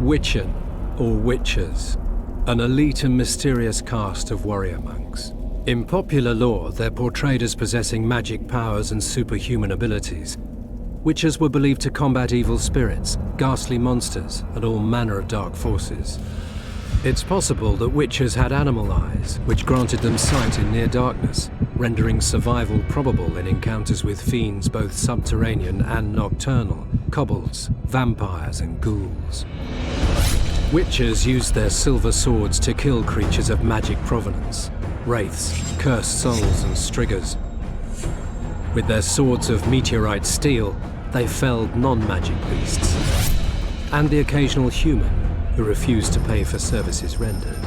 Witchen, or Witchers, an elite and mysterious caste of warrior monks. In popular lore, they're portrayed as possessing magic powers and superhuman abilities. Witchers were believed to combat evil spirits, ghastly monsters, and all manner of dark forces. It's possible that Witchers had animal eyes, which granted them sight in near darkness, rendering survival probable in encounters with fiends both subterranean and nocturnal, kobolds, vampires, and ghouls. Witchers used their silver swords to kill creatures of magic provenance, wraiths, cursed souls, and striggers. With their swords of meteorite steel, they felled non-magic beasts, and the occasional human who refused to pay for services rendered.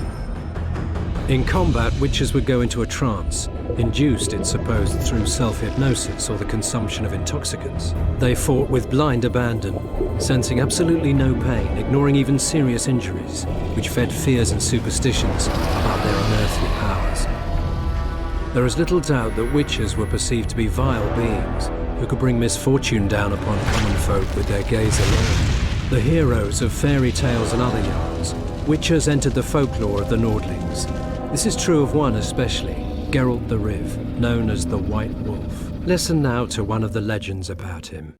In combat, Witchers would go into a trance, induced, it's supposed, through self-hypnosis or the consumption of intoxicants. They fought with blind abandon, sensing absolutely no pain, ignoring even serious injuries, which fed fears and superstitions about their unearthly powers. There is little doubt that Witchers were perceived to be vile beings who could bring misfortune down upon common folk with their gaze alone. The heroes of fairy tales and other yarns, Witchers entered the folklore of the Nordlings. This is true of one especially, Geralt the Riv, known as the White Wolf. Listen now to one of the legends about him.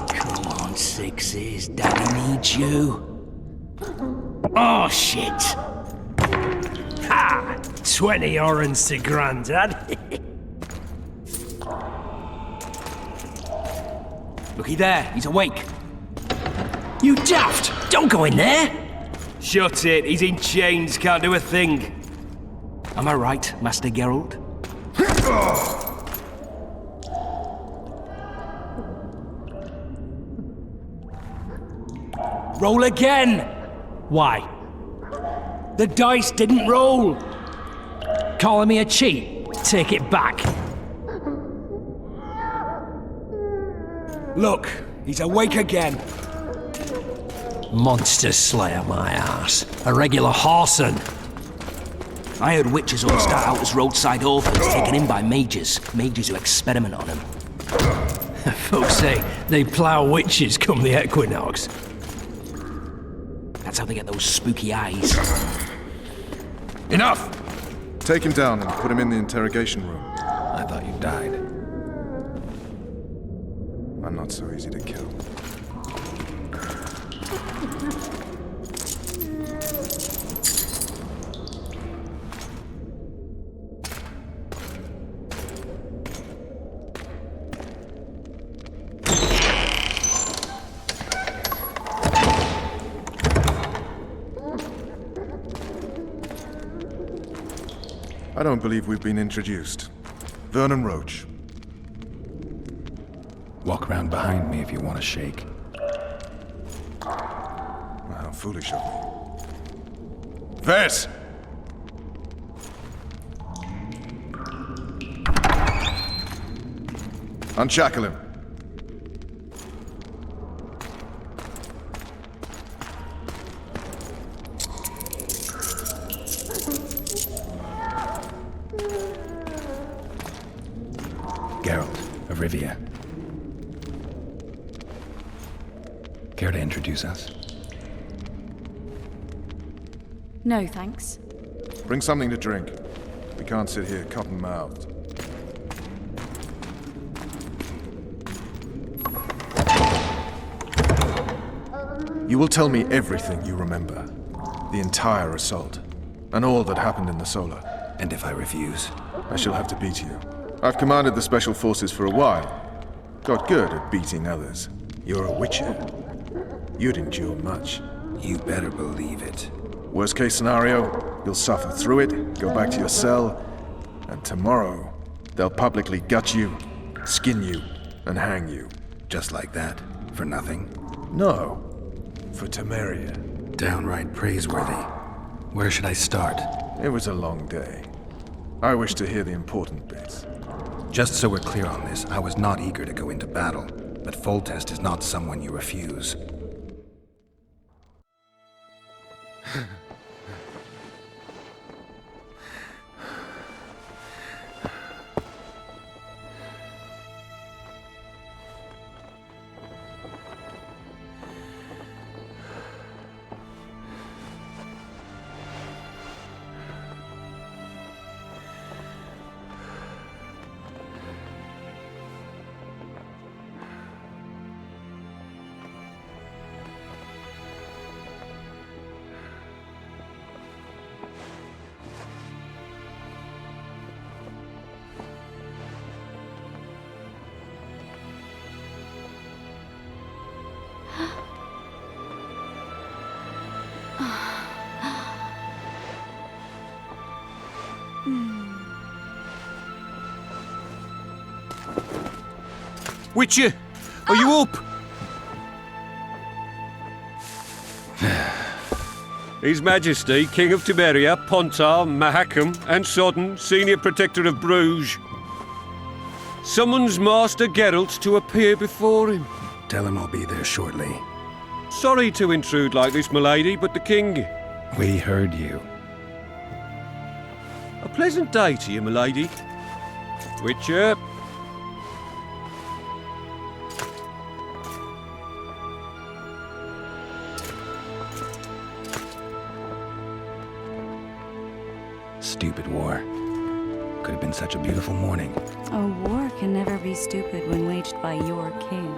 Come on, Sixes. Daddy needs you. Oh, shit! Ha! 20 orens to Grandad. Looky there, he's awake. You daft! Don't go in there! Shut it, he's in chains, can't do a thing. Am I right, Master Geralt? Roll again! Why? The dice didn't roll! Calling me a cheat? Take it back. Look, he's awake again. Monster slayer, my ass. A regular horson. I heard witches all start out as roadside orphans taken in by mages. Mages who experiment on them. Folks say they plough witches come the equinox. That's how they get those spooky eyes. Enough! Take him down and put him in the interrogation room. I thought you died. I'm not so easy to kill. I don't believe we've been introduced. Vernon Roach. Walk around behind me if you want to shake. How foolish of me. Ves! Unshackle him. Geralt of Rivia. Care to introduce us? No, thanks. Bring something to drink. We can't sit here cotton-mouthed. You will tell me everything you remember. The entire assault. And all that happened in the Solar. And if I refuse? I shall have to beat you. I've commanded the Special Forces for a while. Got good at beating others. You're a witcher. You'd endure much. You better believe it. Worst case scenario, you'll suffer through it, go back to your cell, and tomorrow, they'll publicly gut you, skin you, and hang you. Just like that? For nothing? No. For Temeria. Downright praiseworthy. Where should I start? It was a long day. I wish to hear the important bits. Just so we're clear on this, I was not eager to go into battle, but Foltest is not someone you refuse. Witcher, are you up? His Majesty, King of Temeria, Pontar, Mahakam, and Sodden, Senior Protector of Bruges, summons Master Geralt to appear before him. Tell him I'll be there shortly. Sorry to intrude like this, milady, but the King... We heard you. A pleasant day to you, milady. Witcher. Stupid war. Could have been such a beautiful morning. A war can never be stupid when waged by your king.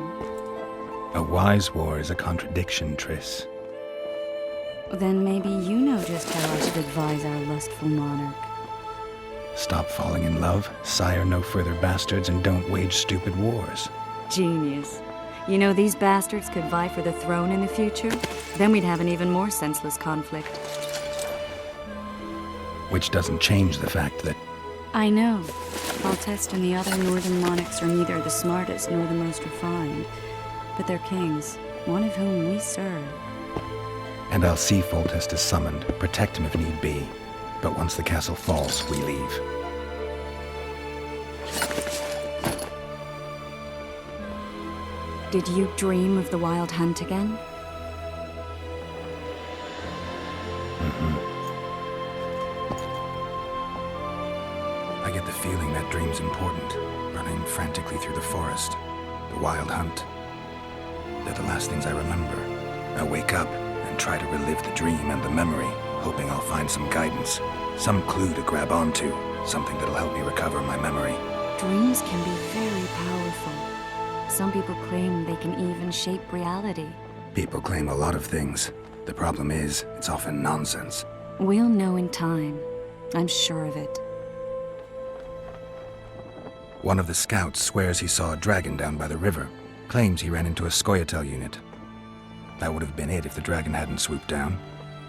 A wise war is a contradiction, Triss. Then maybe you know just how I should advise our lustful monarch. Stop falling in love, sire no further bastards, and don't wage stupid wars. Genius. You know, these bastards could vie for the throne in the future? Then we'd have an even more senseless conflict. Which doesn't change the fact that... I know. Foltest and the other northern monarchs are neither the smartest nor the most refined. But they're kings, one of whom we serve. And I'll see Foltest is summoned, protect him if need be. But once the castle falls, we leave. Did you dream of the Wild Hunt again? I get the feeling that dream's important. Running frantically through the forest. The Wild Hunt. They're the last things I remember. I wake up and try to relive the dream and the memory, hoping I'll find some guidance, some clue to grab onto, something that'll help me recover my memory. Dreams can be very powerful. Some people claim they can even shape reality. People claim a lot of things. The problem is, it's often nonsense. We'll know in time. I'm sure of it. One of the scouts swears he saw a dragon down by the river. Claims he ran into a Scoia'tael unit. That would have been it if the dragon hadn't swooped down.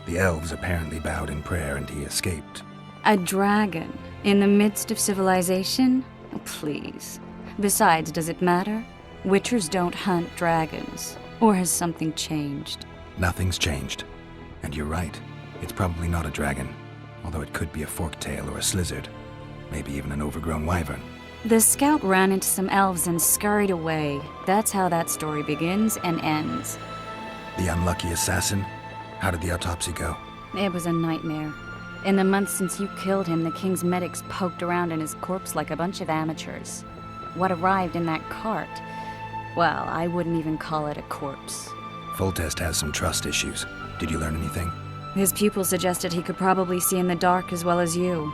The elves apparently bowed in prayer and he escaped. A dragon? In the midst of civilization? Oh, please. Besides, does it matter? Witchers don't hunt dragons. Or has something changed? Nothing's changed. And you're right. It's probably not a dragon. Although it could be a forktail or a slizzard. Maybe even an overgrown wyvern. The scout ran into some elves and scurried away. That's how that story begins and ends. The unlucky assassin? How did the autopsy go? It was a nightmare. In the months since you killed him, the king's medics poked around in his corpse like a bunch of amateurs. What arrived in that cart? Well, I wouldn't even call it a corpse. Foltest has some trust issues. Did you learn anything? His pupil suggested he could probably see in the dark as well as you.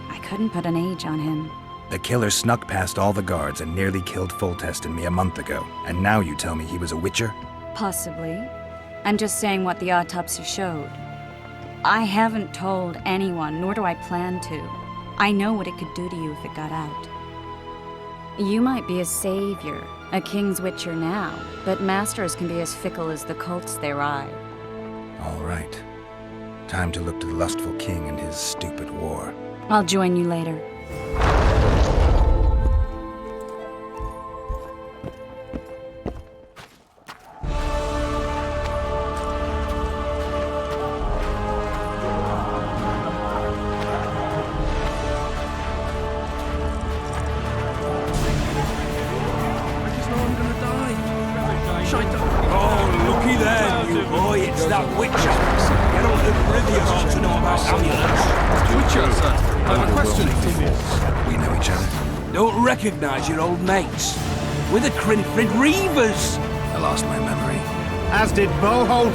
I couldn't put an age on him. The killer snuck past all the guards and nearly killed Foltest and me a month ago. And now you tell me he was a witcher? Possibly. I'm just saying what the autopsy showed. I haven't told anyone, nor do I plan to. I know what it could do to you if it got out. You might be a savior, a king's witcher now, but masters can be as fickle as the cults they ride. All right. Time to look to the lustful king and his stupid war. I'll join you later. It's that witcher. Geralt of Rivia ought to know about amulets. Witcher, sir. I have a question for you. We know each other. Don't recognize your old mates. We're the Crinfrid Reavers. I lost my memory. As did Boholt.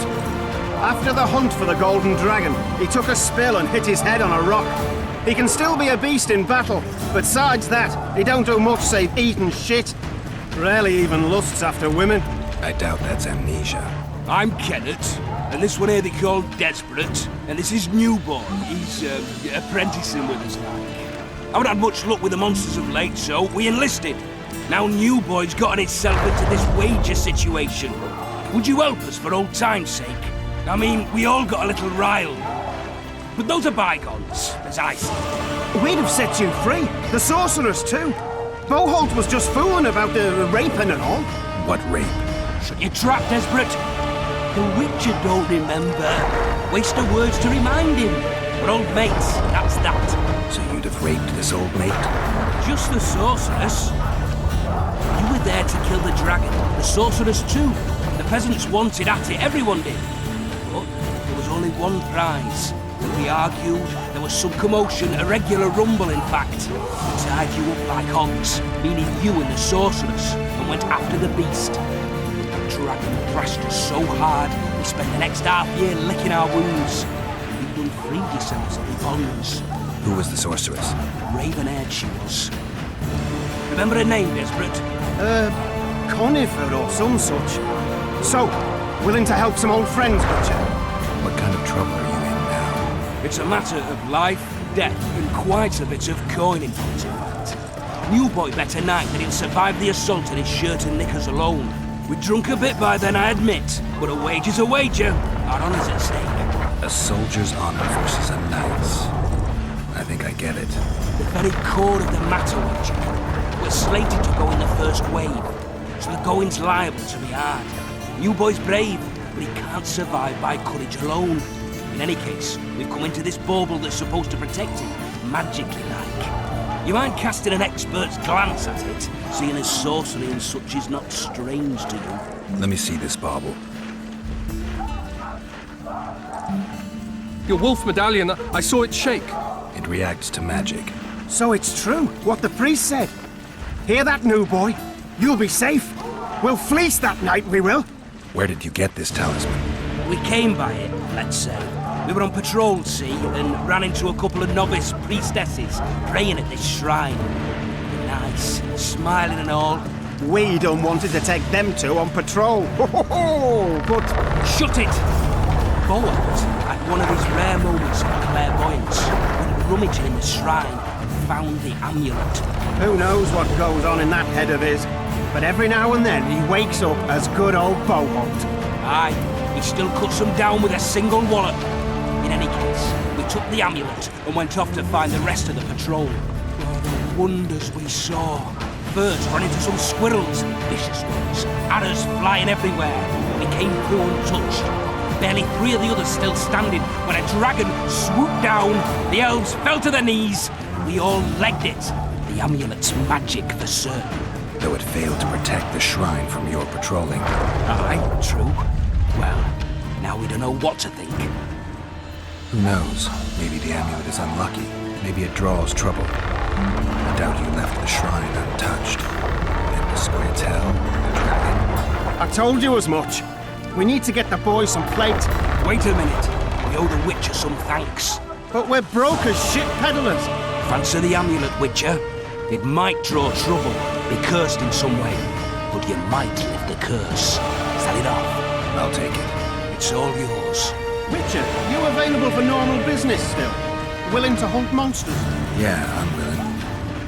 After the hunt for the Golden Dragon, he took a spill and hit his head on a rock. He can still be a beast in battle, but besides that, he don't do much save eat and shit. Rarely even lusts after women. I doubt that's amnesia. I'm Kenneth, and this one here they call Desperate, and this is Newborn. He's apprenticing with us like. I haven't had much luck with the monsters of late, so we enlisted. Now Newboy's gotten itself into this wager situation. Would you help us for old time's sake? I mean, we all got a little riled. But those are bygones, as I see. We'd have set you free. The sorceress too. Boholt was just fooling about the raping and all. What rape? Shut your trap, Desperate. The Witcher don't remember. Waste of words to remind him. We're old mates, that's that. So you'd have raped this old mate? Just the sorceress. You were there to kill the dragon. The sorceress too. The peasants wanted at it, everyone did. But there was only one prize. We argued, there was some commotion, a regular rumble in fact. We tied you up like hogs, meaning you and the sorceress, and went after the beast. The dragon thrashed us so hard, we spent the next half year licking our wounds. You unfreed yourselves of the bonds. Who was the sorceress? Raven-haired she was. Remember her name, Desperate? Conifer or some such. So, willing to help some old friends, Butcher? What kind of trouble are you in now? It's a matter of life, death, and quite a bit of coin in point, in fact. New boy bet a night that he'll survive the assault in his shirt and knickers alone. We drunk a bit by then, I admit, but a wager's a wager. Our honour's at stake. A soldier's honor versus a knight's. I think I get it. The very core of the matter, Witcher. We're slated to go in the first wave, so the going's liable to be hard. New boy's brave, but he can't survive by courage alone. In any case, we've come into this bauble that's supposed to protect him, magically like. You mind casting an expert's glance at it, seeing as sorcery and such is not strange to you? Let me see this bauble. Your wolf medallion, I saw it shake. It reacts to magic. So it's true, what the priest said. Hear that, new boy? You'll be safe. We'll fleece that night, we will. Where did you get this talisman? We came by it, let's say. We were on patrol, see, and ran into a couple of novice priestesses praying at this shrine. They're nice, smiling and all. We done wanted to take them two on patrol. But Shut it! Bolt had one of his rare moments of clairvoyance when rummaging in the shrine and found the amulet. who knows what goes on in that head of his? But every now and then he wakes up as good old Boholt. Aye, he still cuts them down with a single wallop. In any case, we took the amulet and went off to find the rest of the patrol. Oh, the wonders we saw. Birds run into some squirrels, vicious ones, arrows flying everywhere. We came through untouched. Barely 3 of the others still standing when a dragon swooped down. The elves fell to their knees. We all legged it. The amulet's magic for certain. Though it failed to protect the shrine from your patrolling. Aye, true. Well, now we don't know what to think. Who knows? Maybe the amulet is unlucky. Maybe it draws trouble. I doubt you left the shrine untouched. And the Squirtel, the dragon. I told you as much. We need to get the boys some plate. Wait a minute. We owe the Witcher some thanks. But we're broke as shit peddlers. Fancy the amulet, Witcher. It might draw trouble, be cursed in some way, but you might lift the curse. Sell it off. I'll take it. It's all yours. Richard, you available for normal business still? Willing to hunt monsters? Yeah, I'm willing.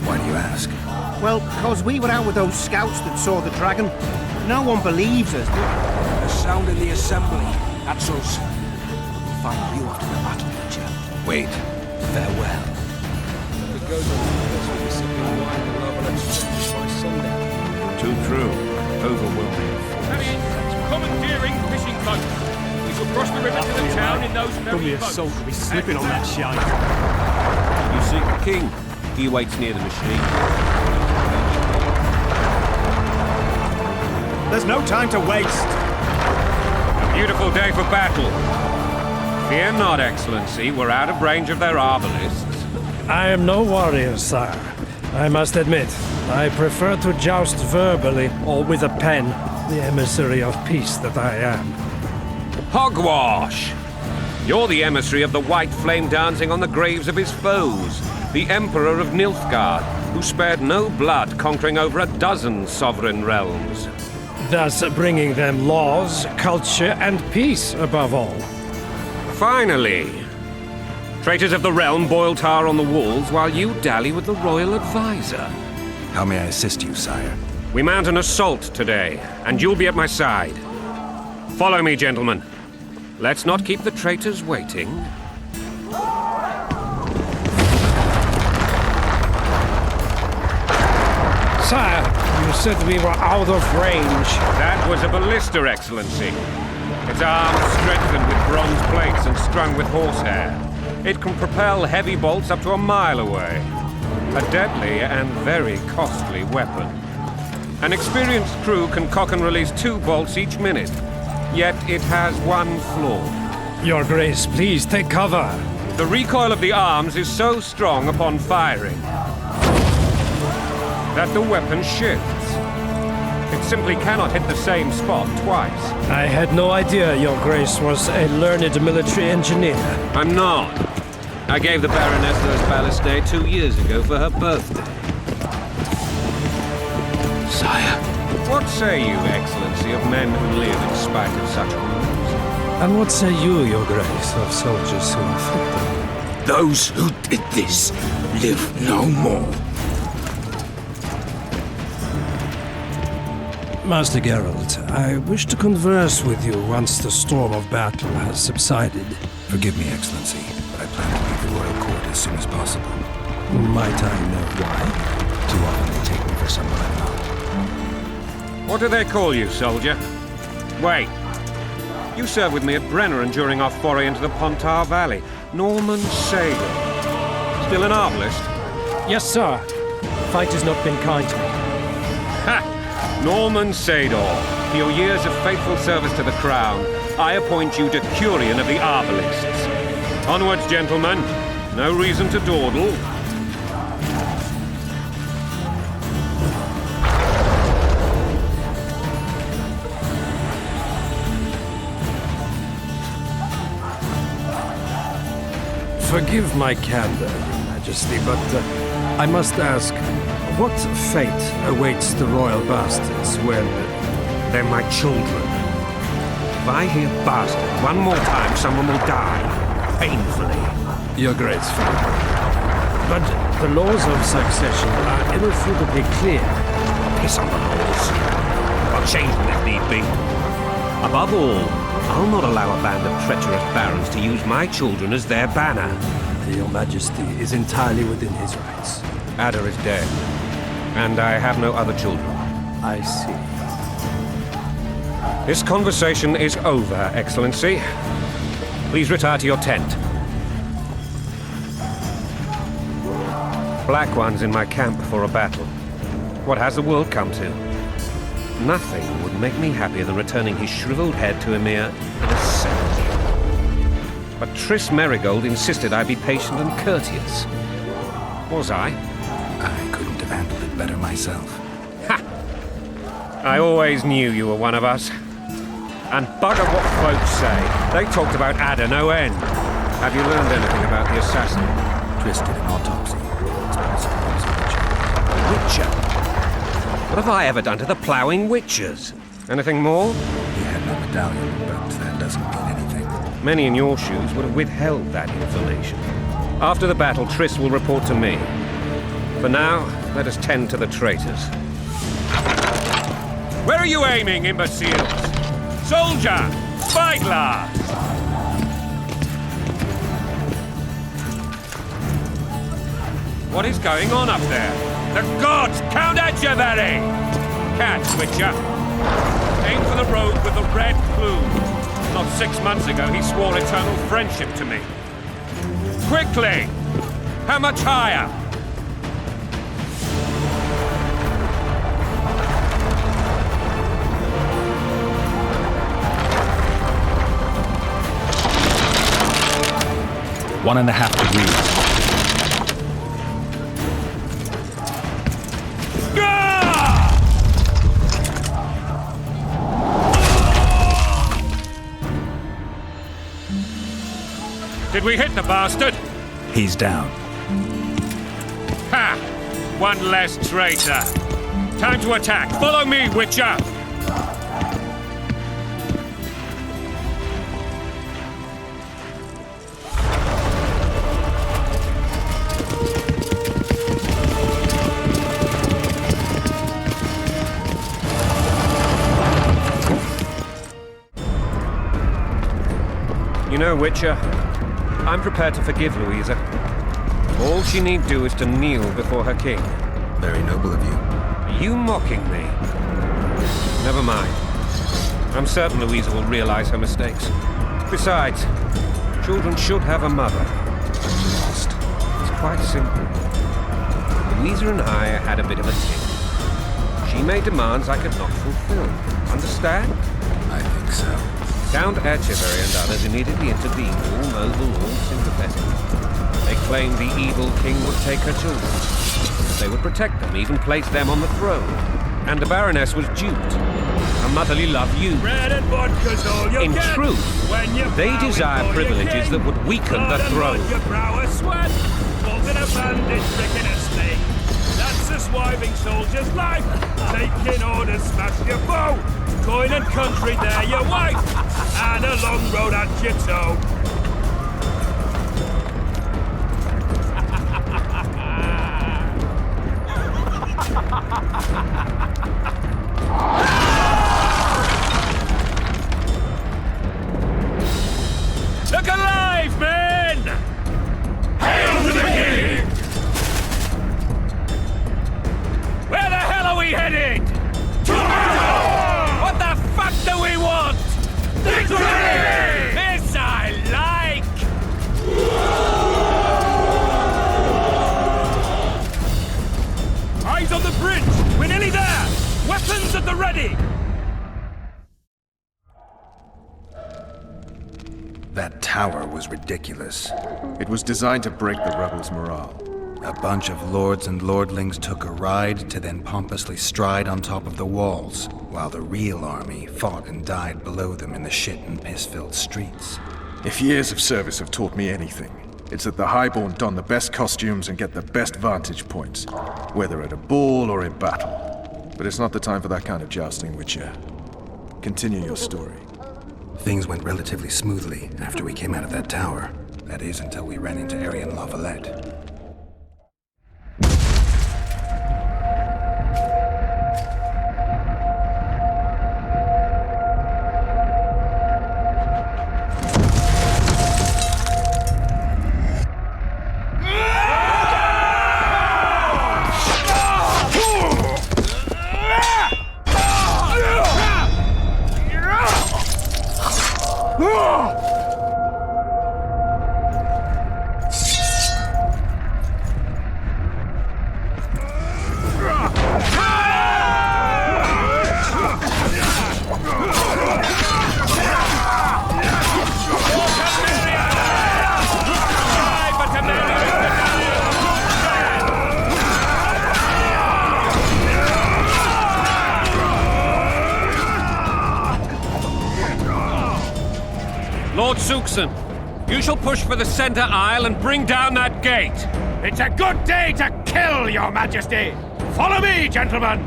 Why do you ask? Well, because we were out with those scouts that saw the dragon. No one believes us. A sound in the assembly. That's us. We'll find you after the battle, Witcher. Wait. Farewell. It goes on with the sipping wine and Valettes by sundown. Too true. Overwhelming. Commandeering fishing boat. We shall cross the river to the town in those Only very a boats. soul to be slipping on that shite. You seek the king. He waits near the machine. There's no time to waste. A beautiful day for battle. Fear not, Excellency. We're out of range of their arbalists. I am no warrior, sire. I must admit, I prefer to joust verbally or with a pen, the emissary of peace that I am. Hogwash! You're the emissary of the white flame dancing on the graves of his foes, the Emperor of Nilfgaard, who spared no blood conquering over a dozen sovereign realms. Thus bringing them laws, culture, and peace above all. Finally! Traitors of the realm boil tar on the walls while you dally with the royal advisor. How may I assist you, sire? We mount an assault today, and you'll be at my side. Follow me, gentlemen. Let's not keep the traitors waiting. Sire, you said we were out of range. That was a ballista, Excellency. Its arms strengthened with bronze plates and strung with horsehair. It can propel heavy bolts up to a mile away. A deadly and very costly weapon. An experienced crew can cock and release 2 bolts each minute, yet it has one flaw. Your Grace, please take cover. The recoil of the arms is so strong upon firing that the weapon shifts. It simply cannot hit the same spot twice. I had no idea Your Grace was a learned military engineer. I'm not. I gave the Baroness those ballistae 2 years ago for her birthday. Sire. What say you, Excellency, of men who live in spite of such wounds? And what say you, Your Grace, of soldiers who inflict them? Those who did this live no more. Master Geralt, I wish to converse with you once the storm of battle has subsided. Forgive me, Excellency, but I plan to leave the royal court as soon as possible. Might I know why? Too often they take me for someone I'm not. What do they call you, soldier? Wait. You served with me at Brenner and during our foray into the Pontar Valley. Norman Sager. Still an arbalist? Yes, sir. Fate has not been kind to me. Ha! Norman Sador, for your years of faithful service to the Crown, I appoint you Decurion of the Arbalists. Onwards, gentlemen. No reason to dawdle. Forgive my candor, Your Majesty, but I must ask, what fate awaits the royal bastards when... They're my children. If I hear bastard one more time, someone will die. Painfully. Your Grace, but the laws of succession are irrefutably clear. Piss on the laws. I'll change them if need be. Above all, I'll not allow a band of treacherous barons to use my children as their banner. Your Majesty is entirely within his rights. Ada is dead, and I have no other children. I see. This conversation is over, Excellency. Please retire to your tent. Black One's in my camp for a battle. What has the world come to? Nothing would make me happier than returning his shriveled head to Emir in a second. But Triss Merigold insisted I be patient and courteous. Was I? I couldn't have handled it better myself. Ha! I always knew you were one of us. And bugger what folks say. They talked about Ada no end. Have you learned anything about the assassin? Triss did an autopsy. It's possible he was a witcher. Witcher? What have I ever done to the ploughing witchers? Anything more? He had no medallion, but that doesn't mean anything. Many in your shoes would have withheld that information. After the battle, Triss will report to me. For now, let us tend to the traitors. Where are you aiming, imbeciles? Soldier! Spyglass! What is going on up there? The gods! Count Adjavari! Catch, Witcher! Aim for the rogue with the red plume. Not 6 months ago, he swore eternal friendship to me. Quickly! How much higher? One and a half degrees. Did we hit the bastard? He's down. Ha! One less traitor. Time to attack. Follow me, Witcher! You know, Witcher, I'm prepared to forgive Louisa. All she need do is to kneel before her king. Very noble of you. Are you mocking me? Never mind. I'm certain Louisa will realize her mistakes. Besides, children should have a mother. Lost. It's quite simple. Louisa and I had a bit of a tiff. She made demands I could not fulfill. Understand? I think so. Count Etcheverry and others immediately intervened, all noble, all sympathetic. They claimed the evil king would take her children. They would protect them, even place them on the throne. And the Baroness was duped. A motherly love you. Bread and vodka's all you In get. truth, When you're they bowing desire for your privileges king. that would weaken the Blood and throne. mud, your brow a sweat. Fault in a bandit, trick in a snake. That's a swiving soldier's life. Taking orders, smash your foe. Coin and country, there your wife. And a long road at your toe. Look alive, men! Hail to the king! Where the hell are we headed? What the fuck do we want? Victory! This I like! Eyes on the bridge! We're nearly there! Weapons at the ready! That tower was ridiculous. It was designed to break the rebels' morale. A bunch of lords and lordlings took a ride to then pompously stride on top of the walls, while the real army fought and died below them in the shit and piss-filled streets. If years of service have taught me anything, it's that the Highborn don the best costumes and get the best vantage points, whether at a ball or in battle. But it's not the time for that kind of jousting, Witcher. Continue your story. Things went relatively smoothly after we came out of that tower. That is, until we ran into Aryan Valette. Lord Suxon, you shall push for the center aisle and bring down that gate. It's a good day to kill, your majesty! Follow me, gentlemen!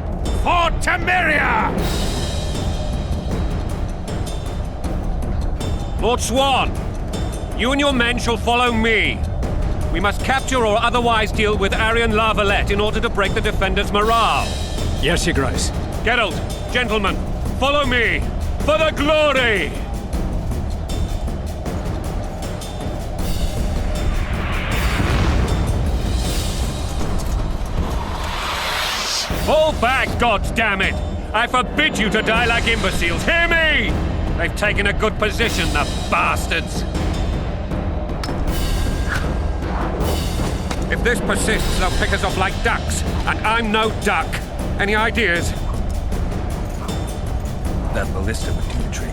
For Temeria! Lord Swan, you and your men shall follow me. We must capture or otherwise deal with Aryan Valette in order to break the defenders' morale. Yes, Your Grace. Geralt, gentlemen, follow me for the glory! Fall back, goddammit! I forbid you to die like imbeciles. Hear me! They've taken a good position, the bastards! If this persists, they'll pick us off like ducks, and I'm no duck. Any ideas? That ballista would do the trick.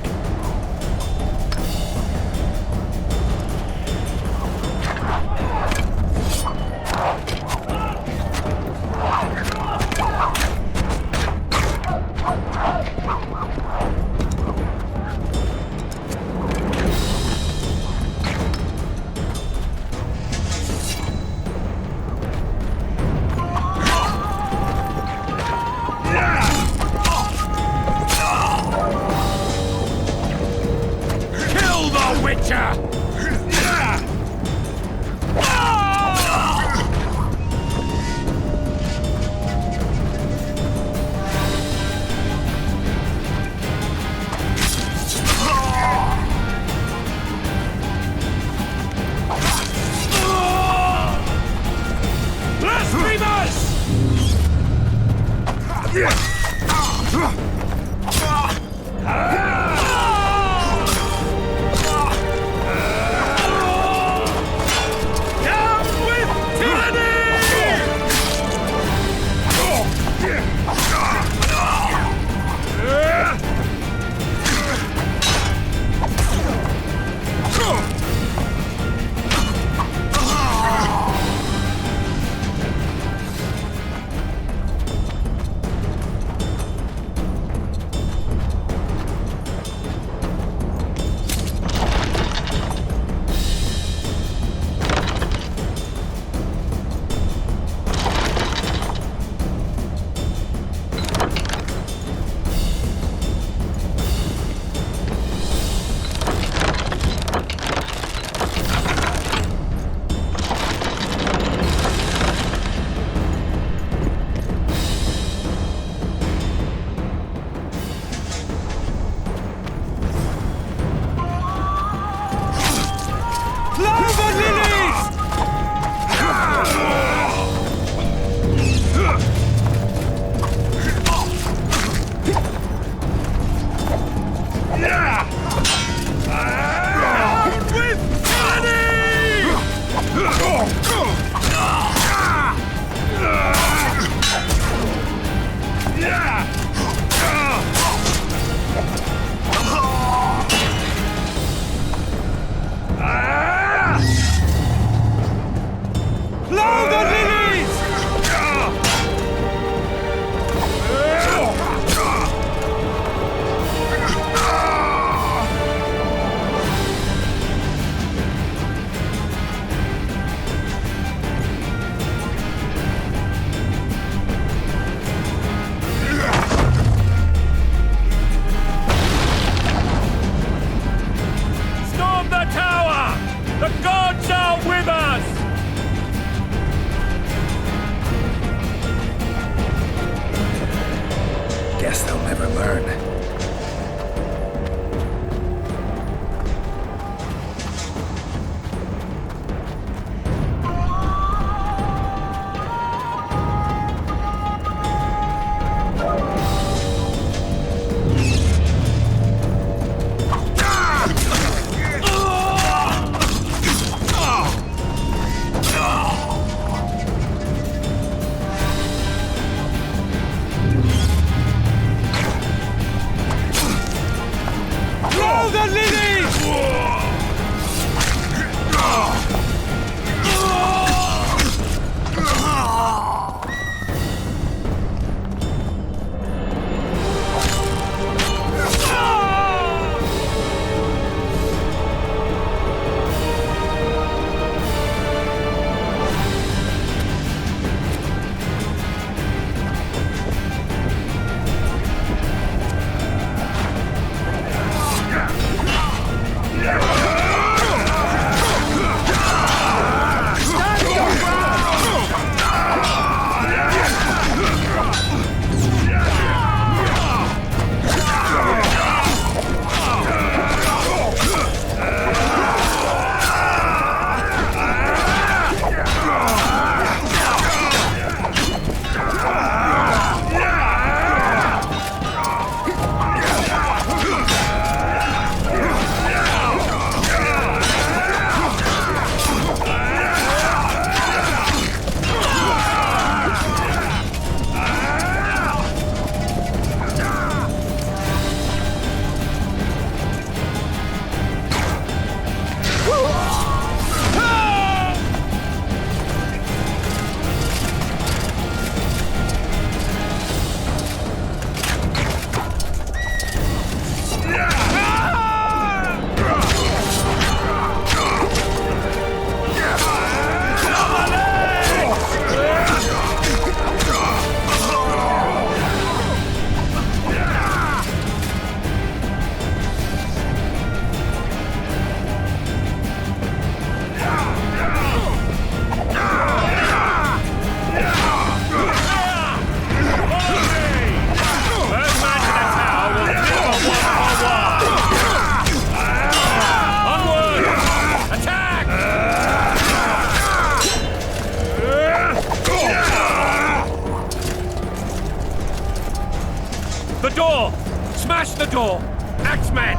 door! Smash the door! Axemen,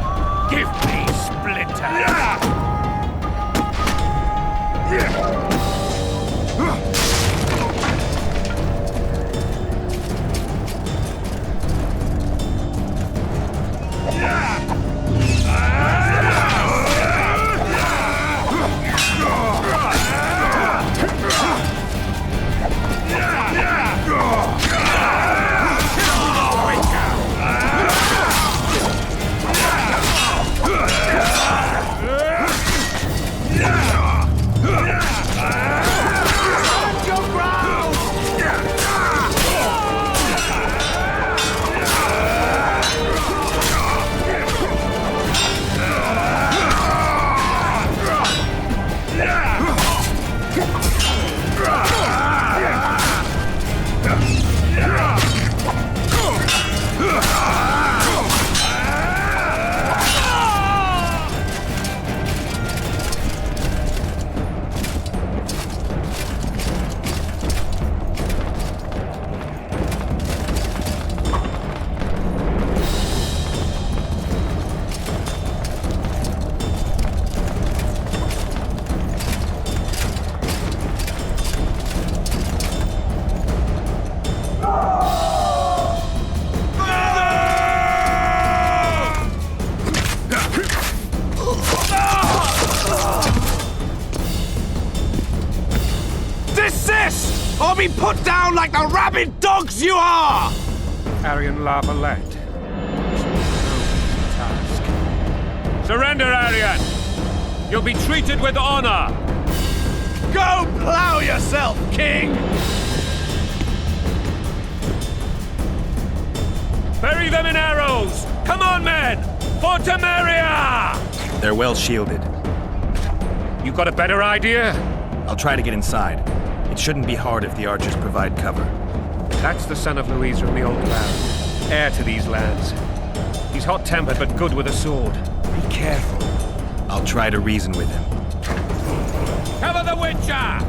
give me splinters! Or be put down like the rabid dogs you are! Aryan Valette. Task. Surrender, Aryan! You'll be treated with honor! Go plow yourself, King! Bury them in arrows! Come on, men! For Temeria! They're well shielded. You got a better idea? I'll try to get inside. It shouldn't be hard if the archers provide cover. That's the son of Louise from the Old Cloud, heir to these lands. He's hot-tempered but good with a sword. Be careful. I'll try to reason with him. Cover the Witcher!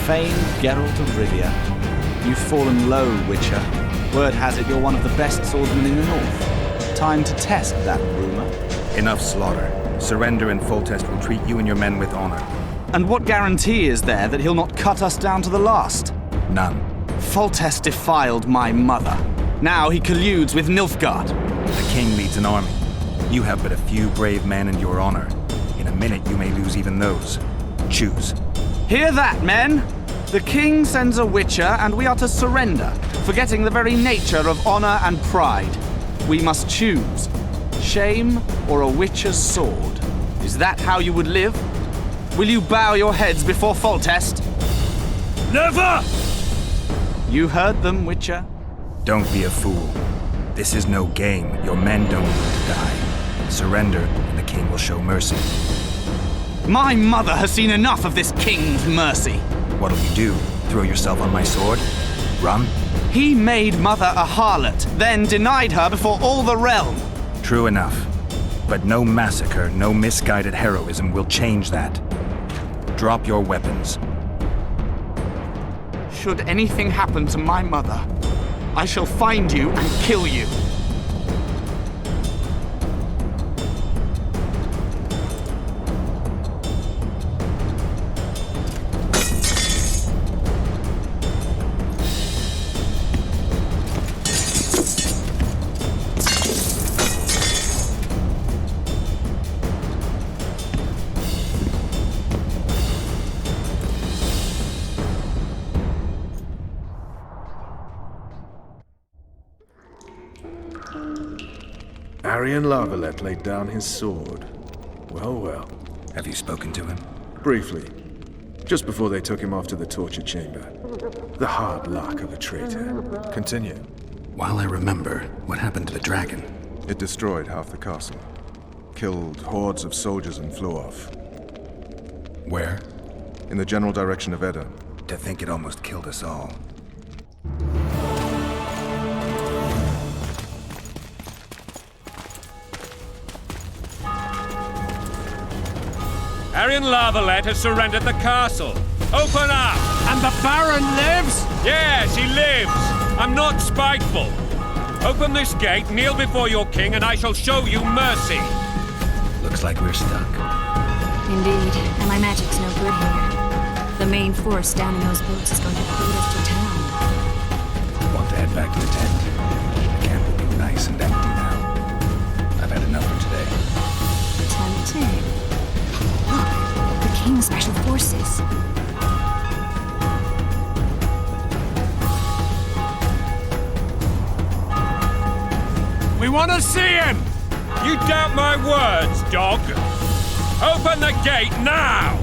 Famed Geralt of Rivia. You've fallen low, Witcher. Word has it you're one of the best swordsmen in the north. Time to test that rumor. Enough slaughter. Surrender and Foltest will treat you and your men with honor. And what guarantee is there that he'll not cut us down to the last? None. Foltest defiled my mother. Now he colludes with Nilfgaard. The king leads an army. You have but a few brave men and your honor. In a minute you may lose even those. Choose. Hear that, men? The king sends a Witcher, and we are to surrender, forgetting the very nature of honor and pride. We must choose. Shame or a Witcher's sword. Is that how you would live? Will you bow your heads before Foltest? Never! You heard them, Witcher. Don't be a fool. This is no game. Your men don't need to die. Surrender, and the king will show mercy. My mother has seen enough of this king's mercy. What'll you do? Throw yourself on my sword? Run? He made Mother a harlot, then denied her before all the realm. True enough. But no massacre, no misguided heroism will change that. Drop your weapons. Should anything happen to my mother, I shall find you and kill you. Aryan Valette laid down his sword. Well, well. Have you spoken to him? Briefly. Just before they took him off to the torture chamber. The hard luck of a traitor. Continue. While I remember, what happened to the dragon? It destroyed half the castle. Killed hordes of soldiers and flew off. Where? In the general direction of Edda. To think it almost killed us all. Aryan Valette has surrendered the castle. Open up! And the Baron lives? Yes, he lives. I'm not spiteful. Open this gate, kneel before your king, and I shall show you mercy. Looks like we're stuck. Indeed, and my magic's no good here. The main force down in those boats is going to lead us to town. Want to head back to the tent? The camp will be nice and empty now. I've had enough for today. Tempting. Look, the King's Special Forces. We want to see him! You doubt my words, dog? Open the gate now!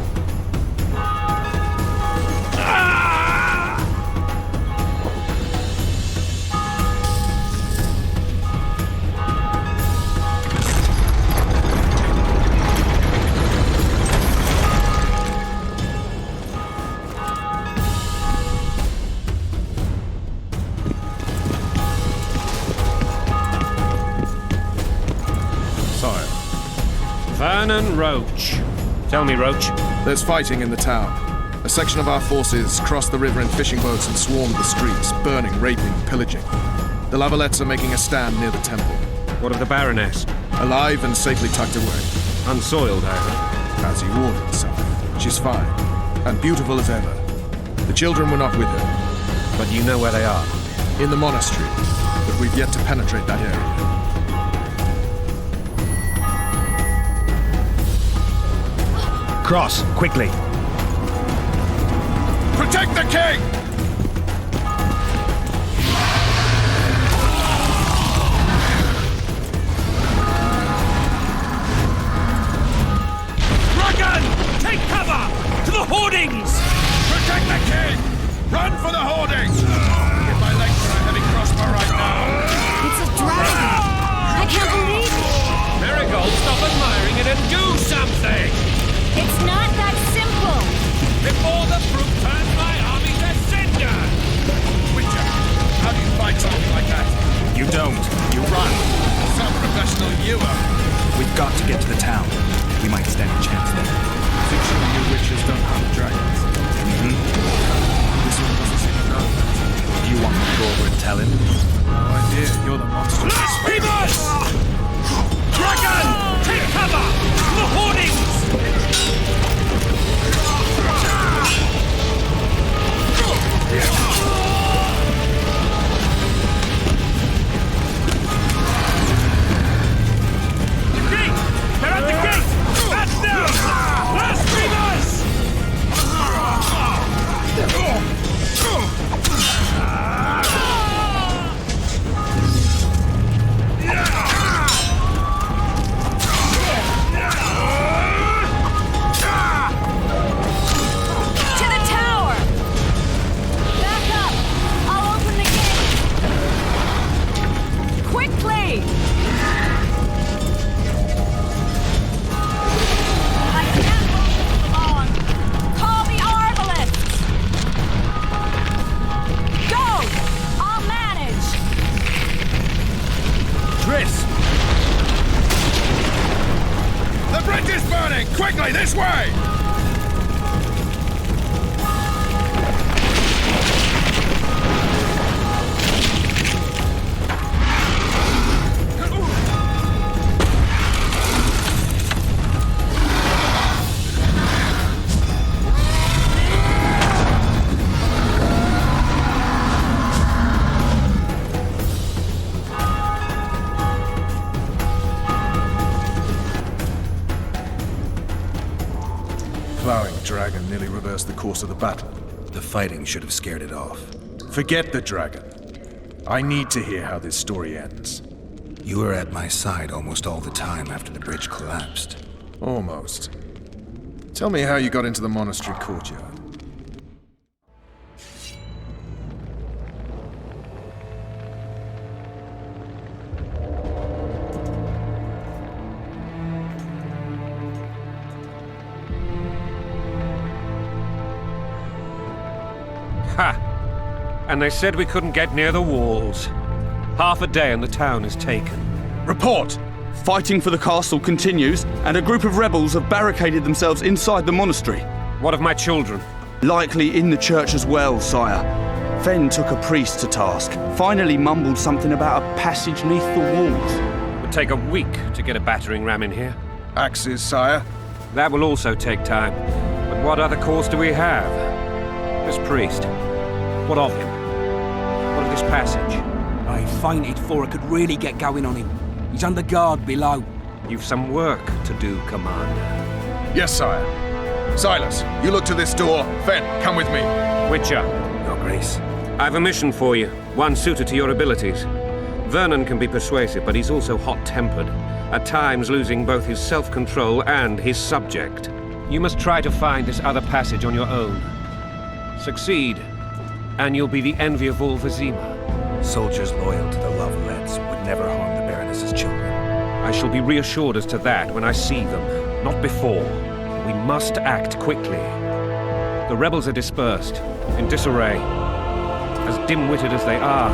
Vernon Roach. Tell me, Roach. There's fighting in the town. A section of our forces crossed the river in fishing boats and swarmed the streets, burning, raping, pillaging. The Valettes are making a stand near the temple. What of the Baroness? Alive and safely tucked away. Unsoiled, I heard. As he warned himself. She's fine, and beautiful as ever. The children were not with her. But you know where they are? In the monastery, but we've yet to penetrate that area. Cross, quickly. Protect the king! Dragon! Take cover! To the hoardings! Protect the king! Run for the hoardings! Get my legs for a heavy crossbow right now! It's a dragon! I can't believe it! Marigold, stop admiring it and do something! It's not that simple! Before the fruit turns my army to cinder! Witcher, how do you fight something like that? You don't. You run. Some professional you are. We've got to get to the town. We might stand a chance there. Fictional you witches don't hunt dragons. This one doesn't seem to know that. Do you want me to go over and tell him? No idea, you're the monster. Reavers! Dragon! Take cover! To the hoardings! Quickly, this way! Plowing dragon nearly reversed the course of the battle. The fighting should have scared it off. Forget the dragon. I need to hear how this story ends. You were at my side almost all the time after the bridge collapsed. Almost. Tell me how you got into the monastery courtyard. Ha! And they said we couldn't get near the walls. Half a day and the town is taken. Report! Fighting for the castle continues, and a group of rebels have barricaded themselves inside the monastery. What of my children? Likely in the church as well, sire. Fen took a priest to task, finally mumbled something about a passage neath the walls. It would take a week to get a battering ram in here. Axes, sire? That will also take time. But what other course do we have? This priest. What of him? What of this passage? I fainted Fore could really get going on him. He's under guard below. You've some work to do, Commander. Yes, sire. Silas, you look to this door. Fen, come with me. Witcher. Your Grace. I have a mission for you, one suited to your abilities. Vernon can be persuasive, but he's also hot-tempered, at times losing both his self-control and his subject. You must try to find this other passage on your own. Succeed, and you'll be the envy of all Vizima. Soldiers loyal to the Valettes would never harm the Baroness's children. I shall be reassured as to that when I see them, not before. We must act quickly. The rebels are dispersed, in disarray. As dim-witted as they are,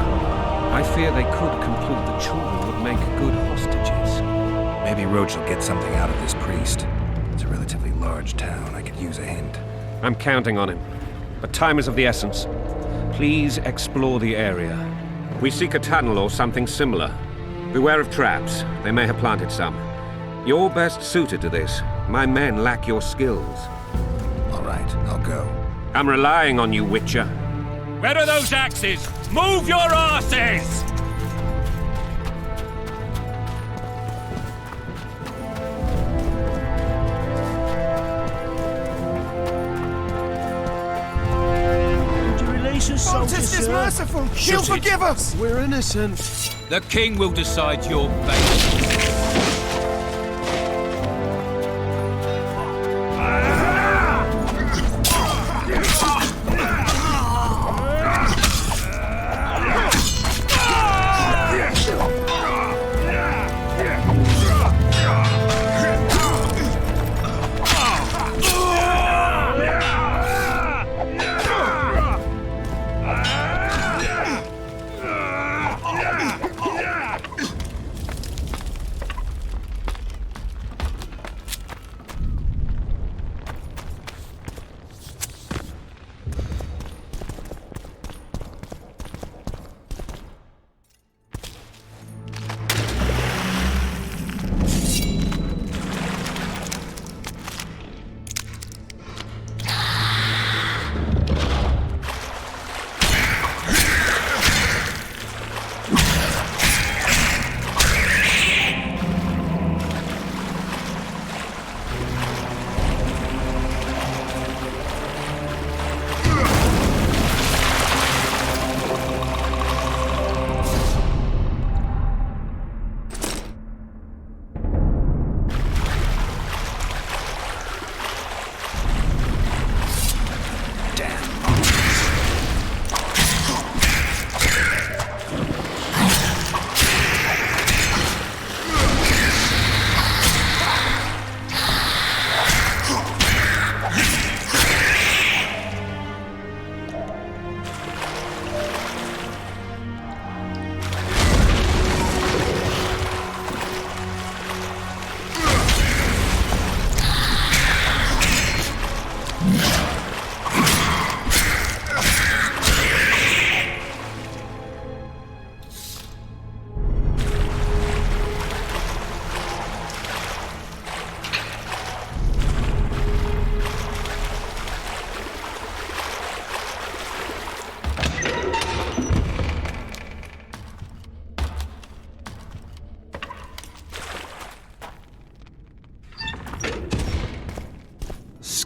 I fear they could conclude the children would make good hostages. Maybe Roach will get something out of this priest. It's a relatively large town. I could use a hint. I'm counting on him. But time is of the essence. Please explore the area. We seek a tunnel or something similar. Beware of traps. They may have planted some. You're best suited to this. My men lack your skills. All right, I'll go. I'm relying on you, Witcher. Where are those axes? Move your asses! Foltest is merciful! He'll forgive us! We're innocent. The king will decide your fate.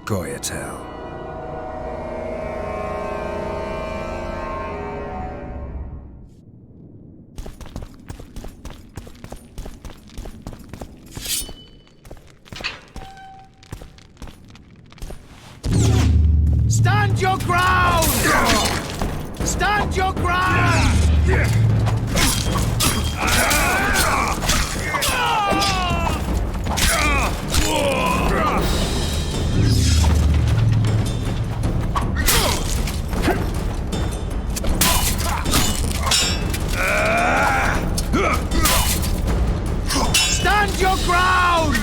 Goyatel. Stand your ground! Stand your ground! Stand your ground!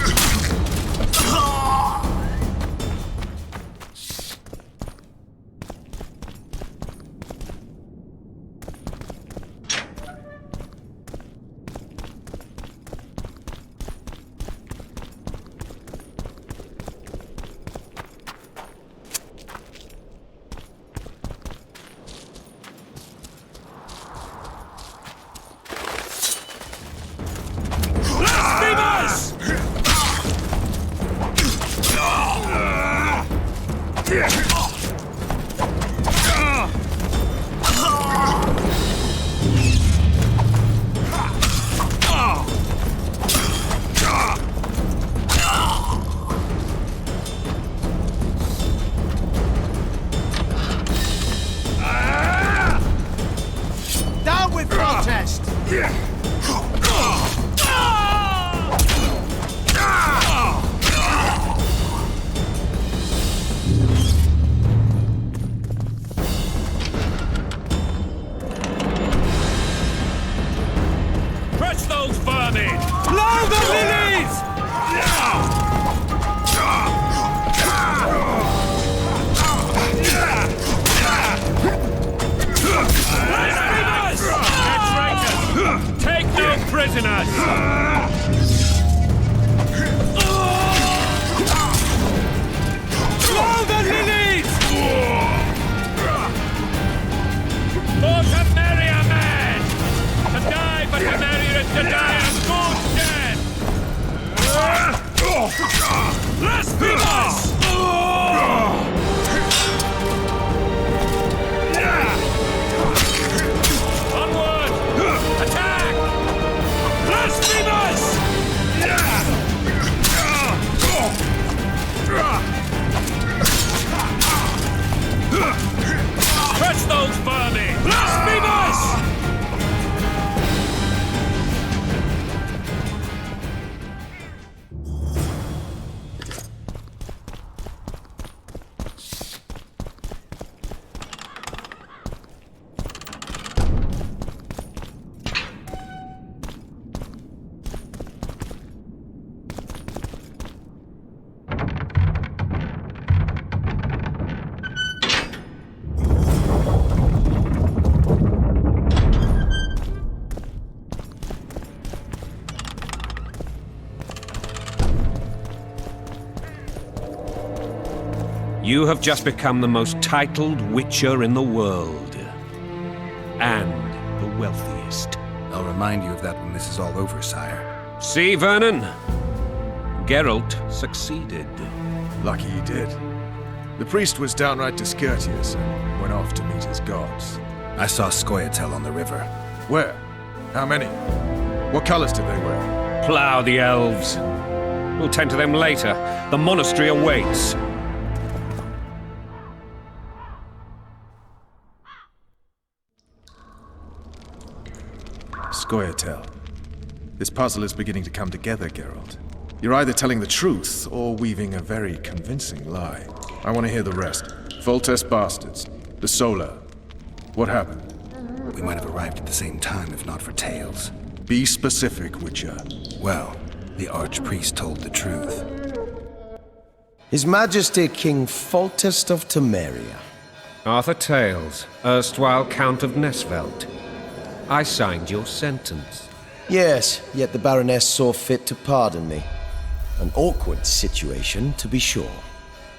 Down with Foltest! Fetch those vermin! Blow the lilies! Traitors! Take no prisoners! Blow the lilies! For to marry a man! To die, but to marry is to die a good death! Blasphemous! Onward! Attack! Blasphemous! Catch those vermin! Blasphemous! You have just become the most titled witcher in the world. And the wealthiest. I'll remind you of that when this is all over, sire. See, Vernon? Geralt succeeded. Lucky he did. The priest was downright discourteous and went off to meet his gods. I saw Scoia'tael on the river. Where? How many? What colors did they wear? Plough the elves. We'll tend to them later. The monastery awaits. Scoia'tael. This puzzle is beginning to come together, Geralt. You're either telling the truth or weaving a very convincing lie. I want to hear the rest. Foltest bastards. The Solar. What happened? We might have arrived at the same time if not for tales. Be specific, Witcher. Well, the archpriest told the truth. His Majesty King Foltest of Temeria. Arthur Tales, erstwhile Count of Nesvelt. I signed your sentence. Yes, yet the Baroness saw fit to pardon me. An awkward situation, to be sure.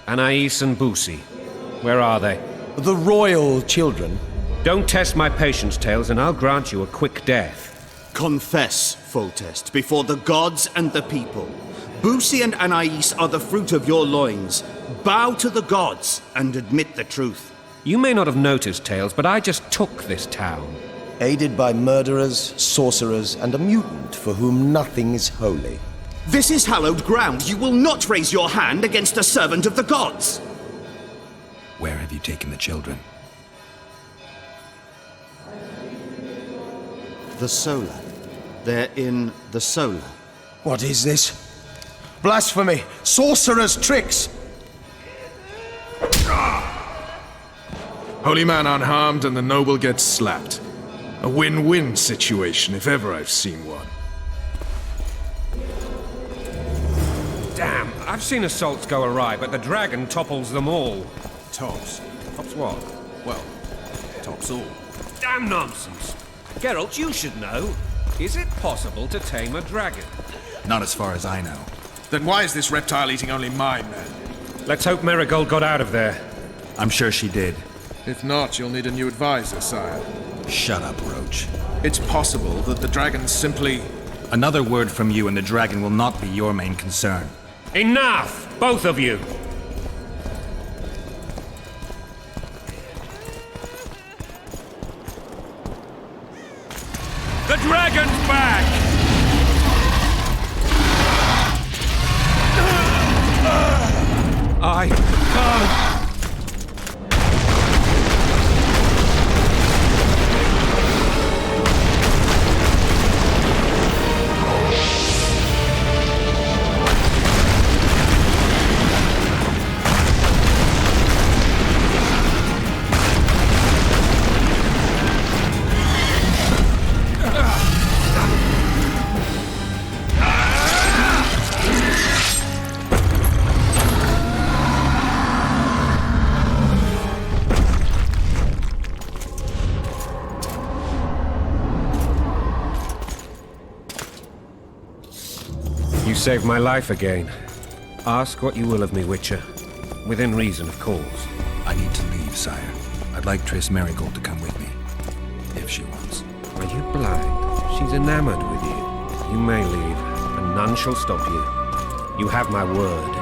Anais and Boussy, where are they? The royal children. Don't test my patience, Tales, and I'll grant you a quick death. Confess, Foltest, before the gods and the people. Boussy and Anais are the fruit of your loins. Bow to the gods and admit the truth. You may not have noticed, Tales, but I just took this town. Aided by murderers, sorcerers, and a mutant for whom nothing is holy. This is hallowed ground. You will not raise your hand against a servant of the gods. Where have you taken the children? The Solar. They're in the Solar. What is this? Blasphemy! Sorcerer's tricks! Holy man unharmed and the noble gets slapped. A win-win situation, if ever I've seen one. Damn, I've seen assaults go awry, but the dragon topples them all. Tops. Tops what? Well, tops all. Damn nonsense! Geralt, you should know. Is it possible to tame a dragon? Not as far as I know. Then why is this reptile eating only my men? Let's hope Marigold got out of there. I'm sure she did. If not, you'll need a new advisor, sire. Shut up, Roach. It's possible that the dragon simply... Another word from you and the dragon will not be your main concern. Enough! Both of you! The dragon's back! I can't... You saved my life again. Ask what you will of me, Witcher. Within reason, of course. I need to leave, sire. I'd like Triss Marigold to come with me. If she wants. Are you blind? She's enamored with you. You may leave, and none shall stop you. You have my word.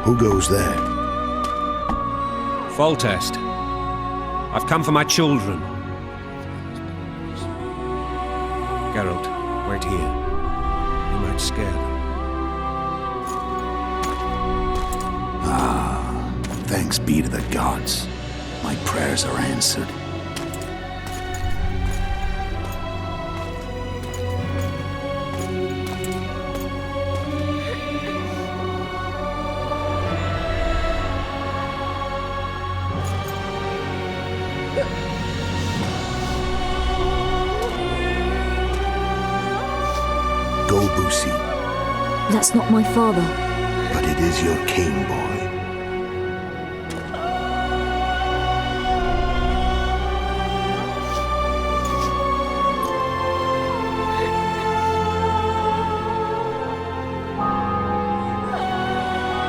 Who goes there? Foltest. I've come for my children. Geralt, wait here. You might scare them. Thanks be to the gods. My prayers are answered. Go, Boosie. That's not my father. But it is your king, boy.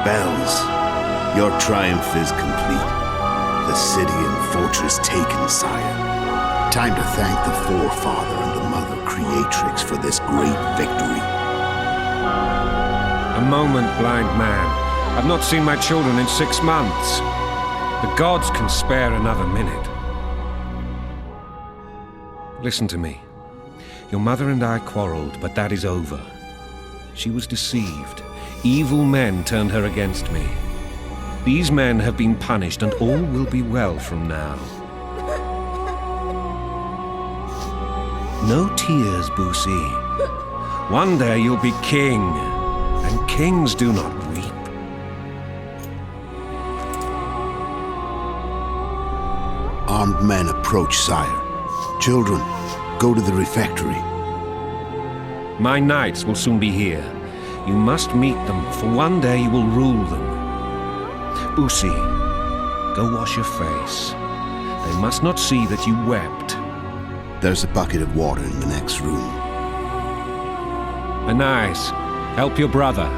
Bells, your triumph is complete. The city and fortress taken, sire. Time to thank the forefather and the mother creatrix for this great victory. A moment, blind man. I've not seen my children in 6 months. The gods can spare another minute. Listen to me. Your mother and I quarreled, but that is over. She was deceived. Evil men turned her against me. These men have been punished, and all will be well from now. No tears, Boosie. One day you'll be king, and kings do not weep. Armed men approach, sire. Children, go to the refectory. My knights will soon be here. You must meet them, for one day you will rule them. Boosie, go wash your face. They must not see that you wept. There's a bucket of water in the next room. Anais, help your brother.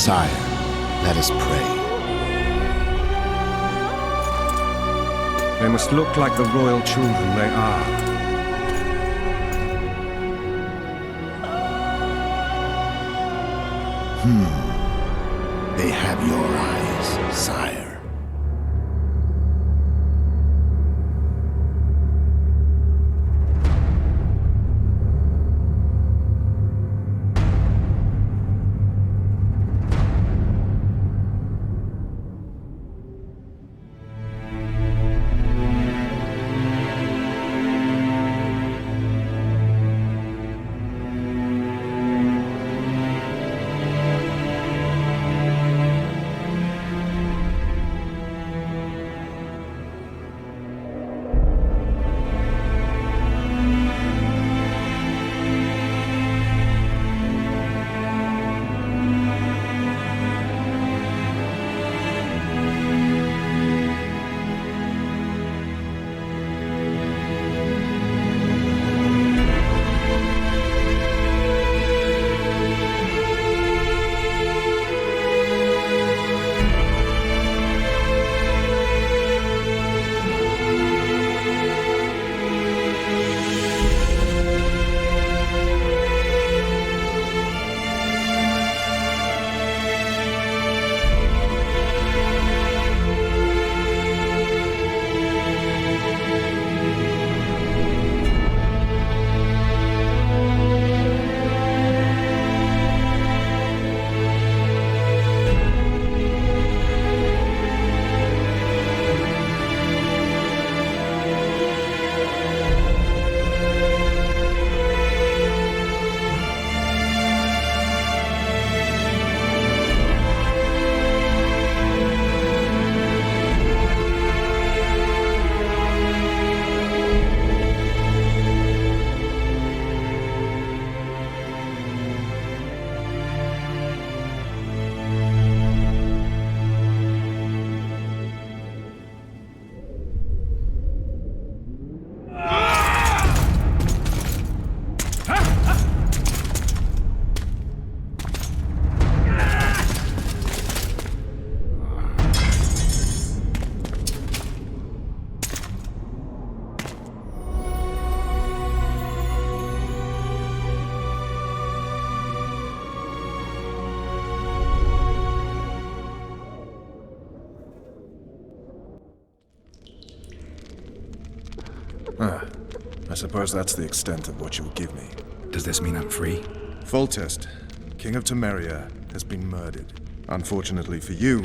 Sire, let us pray. They must look like the royal children they are. They have your eyes, sire. I suppose that's the extent of what you'll give me. Does this mean I'm free? Foltest, King of Temeria, has been murdered. Unfortunately for you,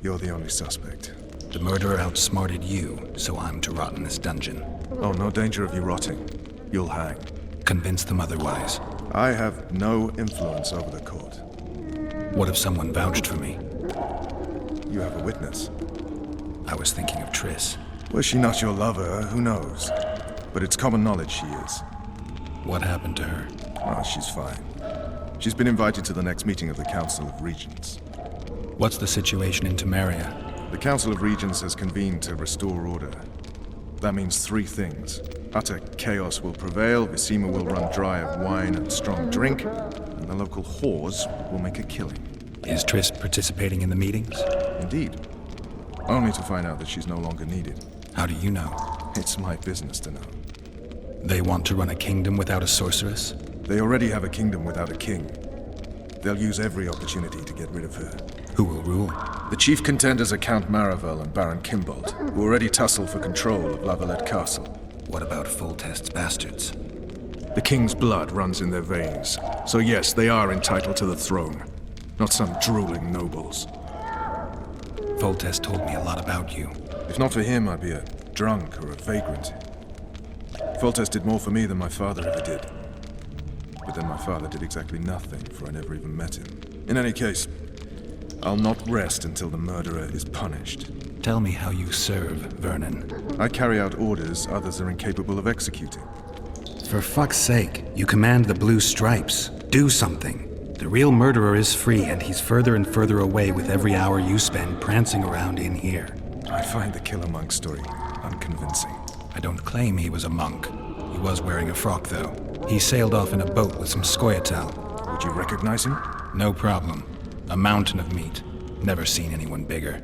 you're the only suspect. The murderer outsmarted you, so I'm to rot in this dungeon. Oh, no danger of you rotting. You'll hang. Convince them otherwise. I have no influence over the court. What if someone vouched for me? You have a witness. I was thinking of Triss. Was she not your lover? Who knows? But it's common knowledge she is. What happened to her? Oh, she's fine. She's been invited to the next meeting of the Council of Regents. What's the situation in Temeria? The Council of Regents has convened to restore order. That means three things. Utter chaos will prevail, Visima will run dry of wine and strong drink, and the local whores will make a killing. Is Triss participating in the meetings? Indeed. Only to find out that she's no longer needed. How do you know? It's my business to know. They want to run a kingdom without a sorceress? They already have a kingdom without a king. They'll use every opportunity to get rid of her. Who will rule? The chief contenders are Count Maravel and Baron Kimbold, who already tussle for control of Valette Castle. What about Foltest's bastards? The king's blood runs in their veins, so yes, they are entitled to the throne. Not some drooling nobles. Foltest told me a lot about you. If not for him, I'd be a drunk or a vagrant. Foltest did more for me than my father ever did. But then my father did exactly nothing, for I never even met him. In any case, I'll not rest until the murderer is punished. Tell me how you serve, Vernon. I carry out orders others are incapable of executing. For fuck's sake, you command the Blue Stripes. Do something. The real murderer is free, and he's further and further away with every hour you spend prancing around in here. I find the Killer Monk story unconvincing. I don't claim he was a monk. He was wearing a frock, though. He sailed off in a boat with some Scoia'tael. Would you recognize him? No problem. A mountain of meat. Never seen anyone bigger.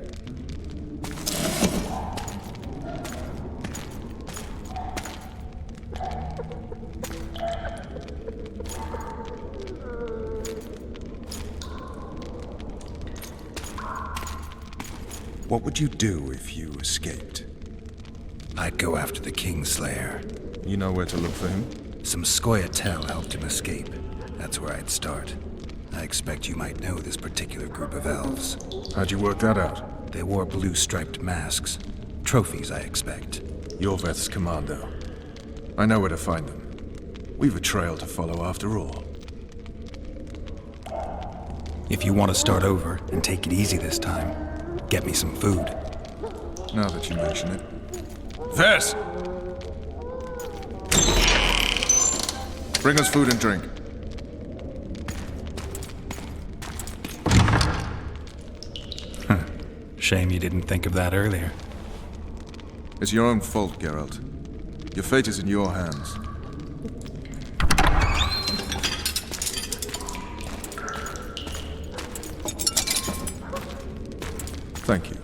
What would you do if you escaped? I'd go after the Kingslayer. You know where to look for him? Some Scoia'tael helped him escape. That's where I'd start. I expect you might know this particular group of elves. How'd you work that out? They wore blue-striped masks. Trophies, I expect. You're Veth's commando. I know where to find them. We've a trail to follow after all. If you want to start over and take it easy this time, get me some food. Now that you mention it. Vess! Bring us food and drink. Shame you didn't think of that earlier. It's your own fault, Geralt. Your fate is in your hands. Thank you.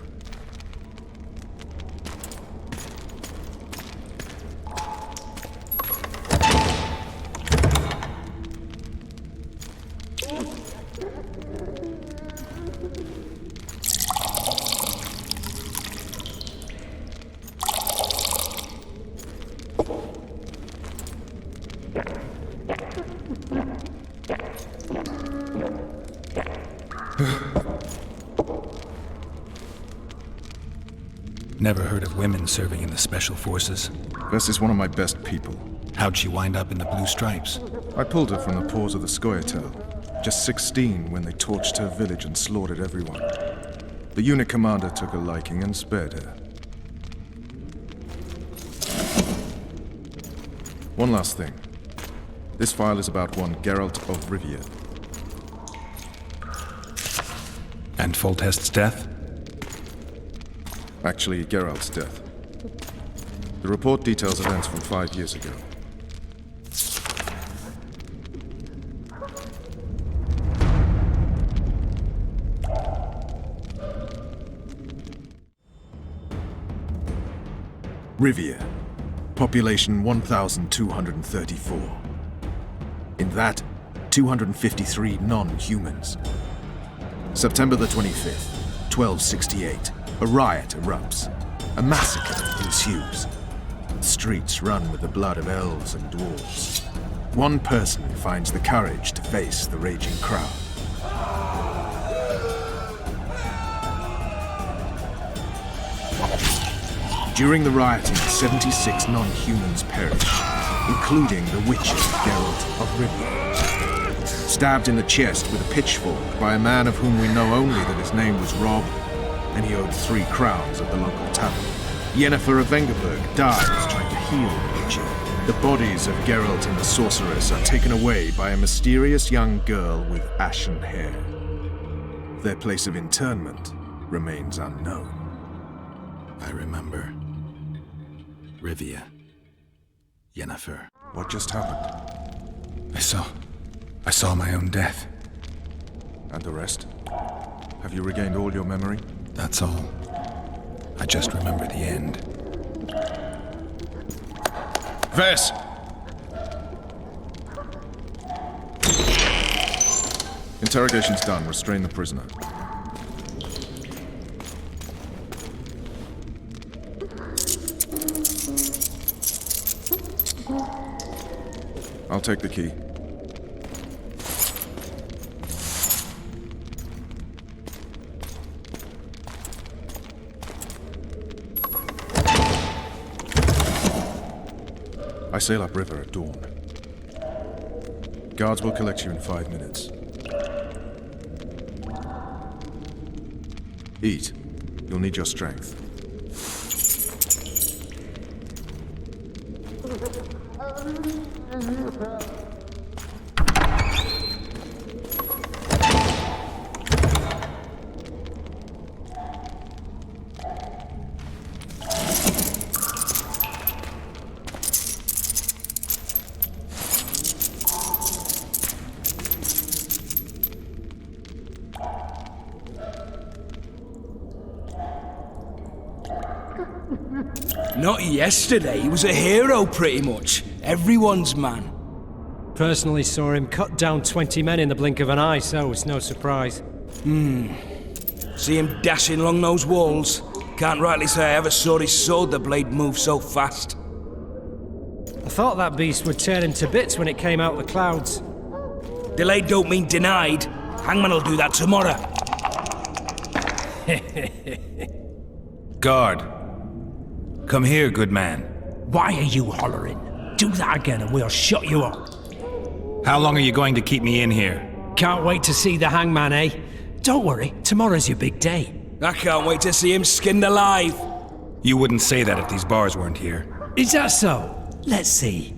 Never heard of women serving in the Special Forces. Vess is one of my best people. How'd she wind up in the Blue Stripes? I pulled her from the paws of the Scoia'tael. Just 16 when they torched her village and slaughtered everyone. The unit commander took a liking and spared her. One last thing. This file is about one Geralt of Rivia. And Foltest's death? Actually, Geralt's death. The report details events from 5 years ago. Rivia. Population 1,234. In that, 253 non-humans. September the 25th, 1268. A riot erupts. A massacre ensues. The streets run with the blood of elves and dwarves. One person finds the courage to face the raging crowd. During the rioting, 76 non-humans perished, including the witcher Geralt of Rivia. Stabbed in the chest with a pitchfork by a man of whom we know only that his name was Rob, and he owed 3 crowns at the local tavern. Yennefer of Vengerberg dies trying to heal the witcher. The bodies of Geralt and the sorceress are taken away by a mysterious young girl with ashen hair. Their place of internment remains unknown. I remember. Rivia. Yennefer. What just happened? I saw my own death. And the rest? Have you regained all your memory? That's all. I just remember the end. Vess! Interrogation's done. Restrain the prisoner. I'll take the key. I sail upriver at dawn. Guards will collect you in 5 minutes. Eat. You'll need your strength. Not yesterday, he was a hero pretty much. Everyone's man. Personally saw him cut down 20 men in the blink of an eye, so it's no surprise. See him dashing along those walls. Can't rightly say I ever saw his sword the blade move so fast. I thought that beast would tear him to bits when it came out the clouds. Delayed don't mean denied. Hangman will do that tomorrow. Guard. Come here, good man. Why are you hollering? Do that again and we'll shut you up. How long are you going to keep me in here? Can't wait to see the hangman, eh? Don't worry, tomorrow's your big day. I can't wait to see him skinned alive. You wouldn't say that if these bars weren't here. Is that so? Let's see.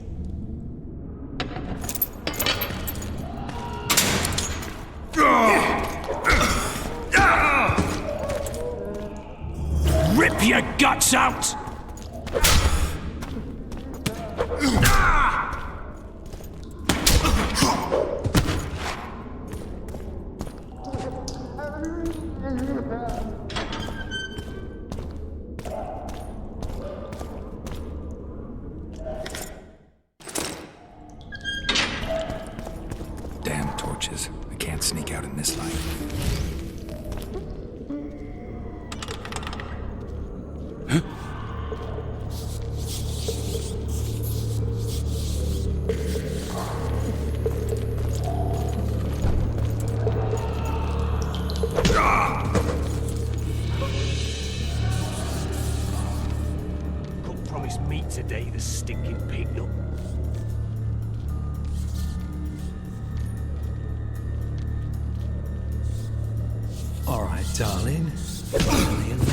Rip your guts out! Damn torches. I can't sneak out in this light. Cook promised meat today, the stinking pig nut. Alright, darling. Finally alone.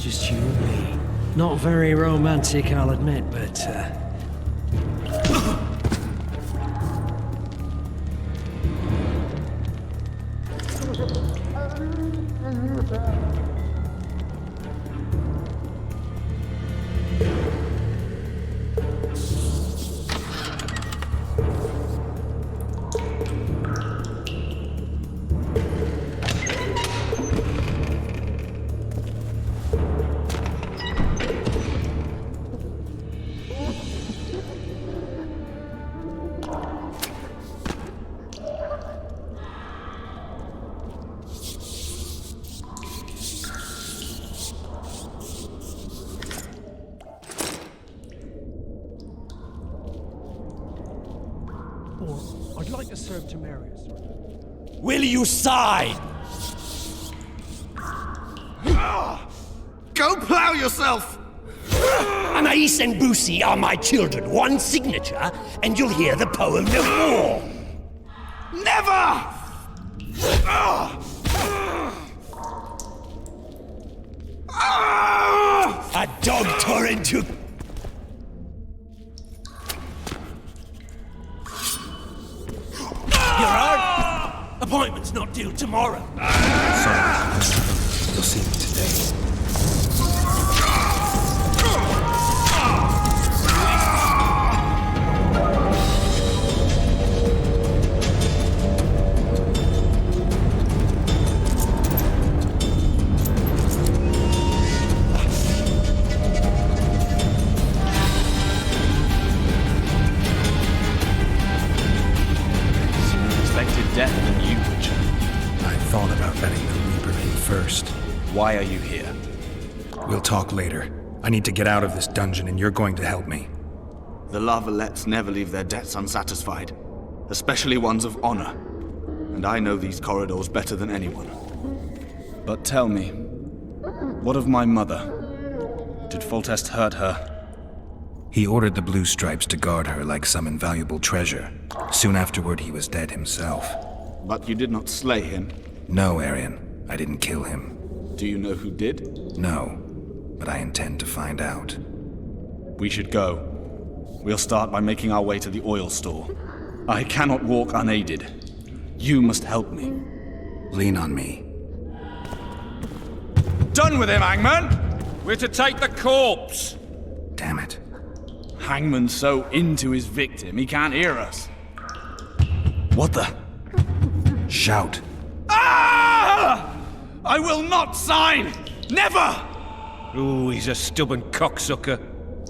Just you and me. Not very romantic, I'll admit, but, I'd like to serve Temerius. Will you sign? Go plow yourself! Anais and Busi are my children. One signature, and you'll hear the poem no more. Never! A dog tore into... Geralt, appointment's not due tomorrow. Sorry. You'll see me today. Death than you, Witcher. I thought about letting the Reaper in first. Why are you here? We'll talk later. I need to get out of this dungeon and you're going to help me. The Valettes never leave their debts unsatisfied, especially ones of honor. And I know these corridors better than anyone. But tell me, what of my mother? Did Foltest hurt her? He ordered the Blue Stripes to guard her like some invaluable treasure. Soon afterward, he was dead himself. But you did not slay him? No, Aryan. I didn't kill him. Do you know who did? No, but I intend to find out. We should go. We'll start by making our way to the oil store. I cannot walk unaided. You must help me. Lean on me. Done with him, Hangman! We're to take the corpse! Damn it. Hangman's so into his victim, he can't hear us. What the? Shout. Ah! I will not sign! Never! Ooh, he's a stubborn cocksucker.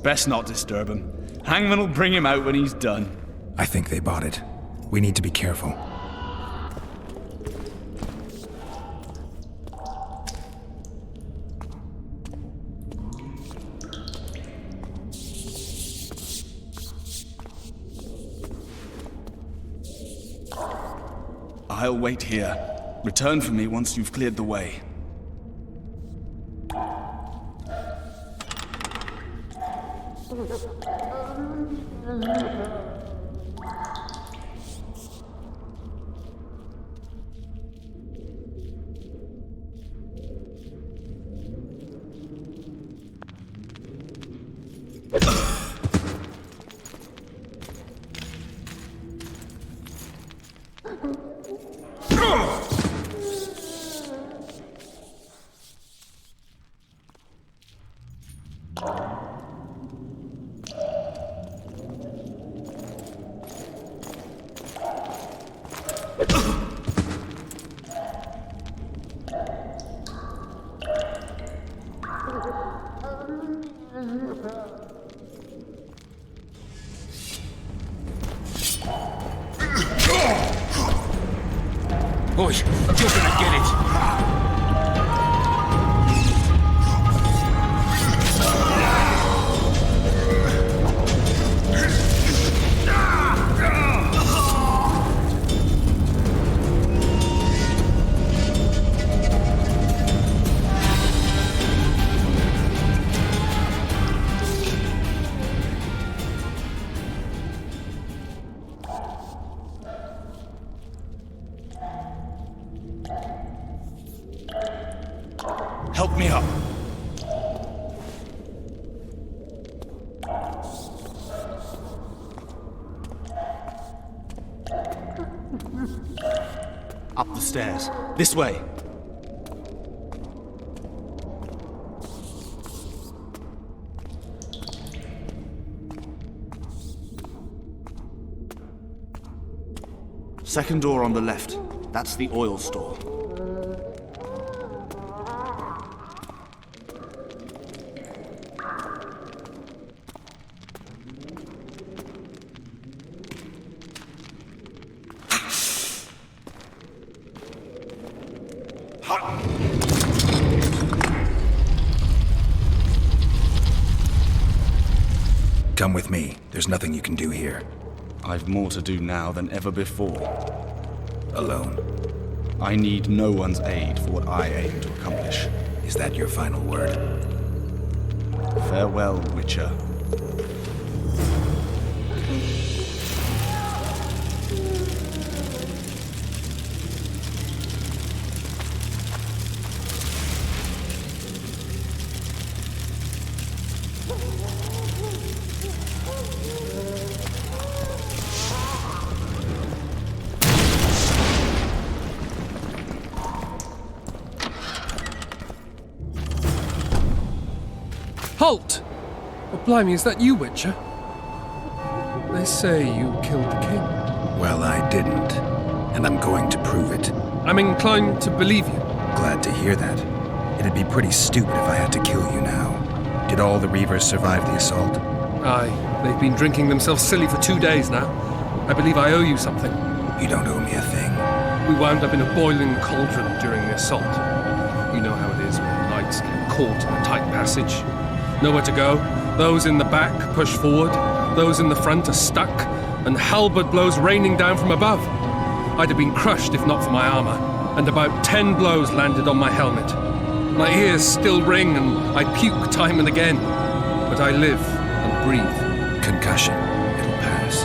Best not disturb him. Hangman will bring him out when he's done. I think they bought it. We need to be careful. I'll wait here. Return for me once you've cleared the way. Boy, you're gonna get it. Help me up. Up the stairs. This way. Second door on the left. That's the oil store. Come with me. There's nothing you can do here. I've more to do now than ever before. Alone. I need no one's aid for what I aim to accomplish. Is that your final word? Farewell, Witcher. Halt! Oh, blimey, is that you, Witcher? They say you killed the king. Well, I didn't. And I'm going to prove it. I'm inclined to believe you. Glad to hear that. It'd be pretty stupid if I had to kill you now. Did all the Reavers survive the assault? Aye, they've been drinking themselves silly for 2 days now. I believe I owe you something. You don't owe me a thing. We wound up in a boiling cauldron during the assault. You know how it is when knights get caught in a tight passage. Nowhere to go. Those in the back push forward. Those in the front are stuck. And halberd blows raining down from above. I'd have been crushed if not for my armor. And about 10 blows landed on my helmet. My ears still ring and I puke time and again. But I live and breathe. Concussion. It'll pass.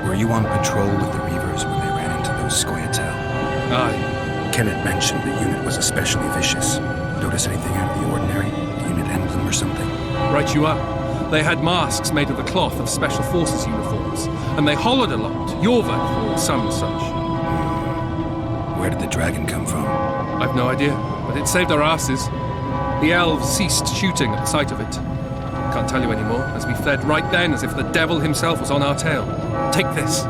Were you on patrol with the Reavers when they ran into those Scoia'tael? Aye. Kenneth mentioned the unit was especially vicious. Notice anything out of the ordinary? The unit emblem or something? Right you up. They had masks made of the cloth of Special Forces uniforms, and they hollered a lot. Yorva, or some such. Where did the dragon come from? I've no idea, but it saved our asses. The elves ceased shooting at the sight of it. Can't tell you anymore, as we fled right then as if the devil himself was on our tail. Take this.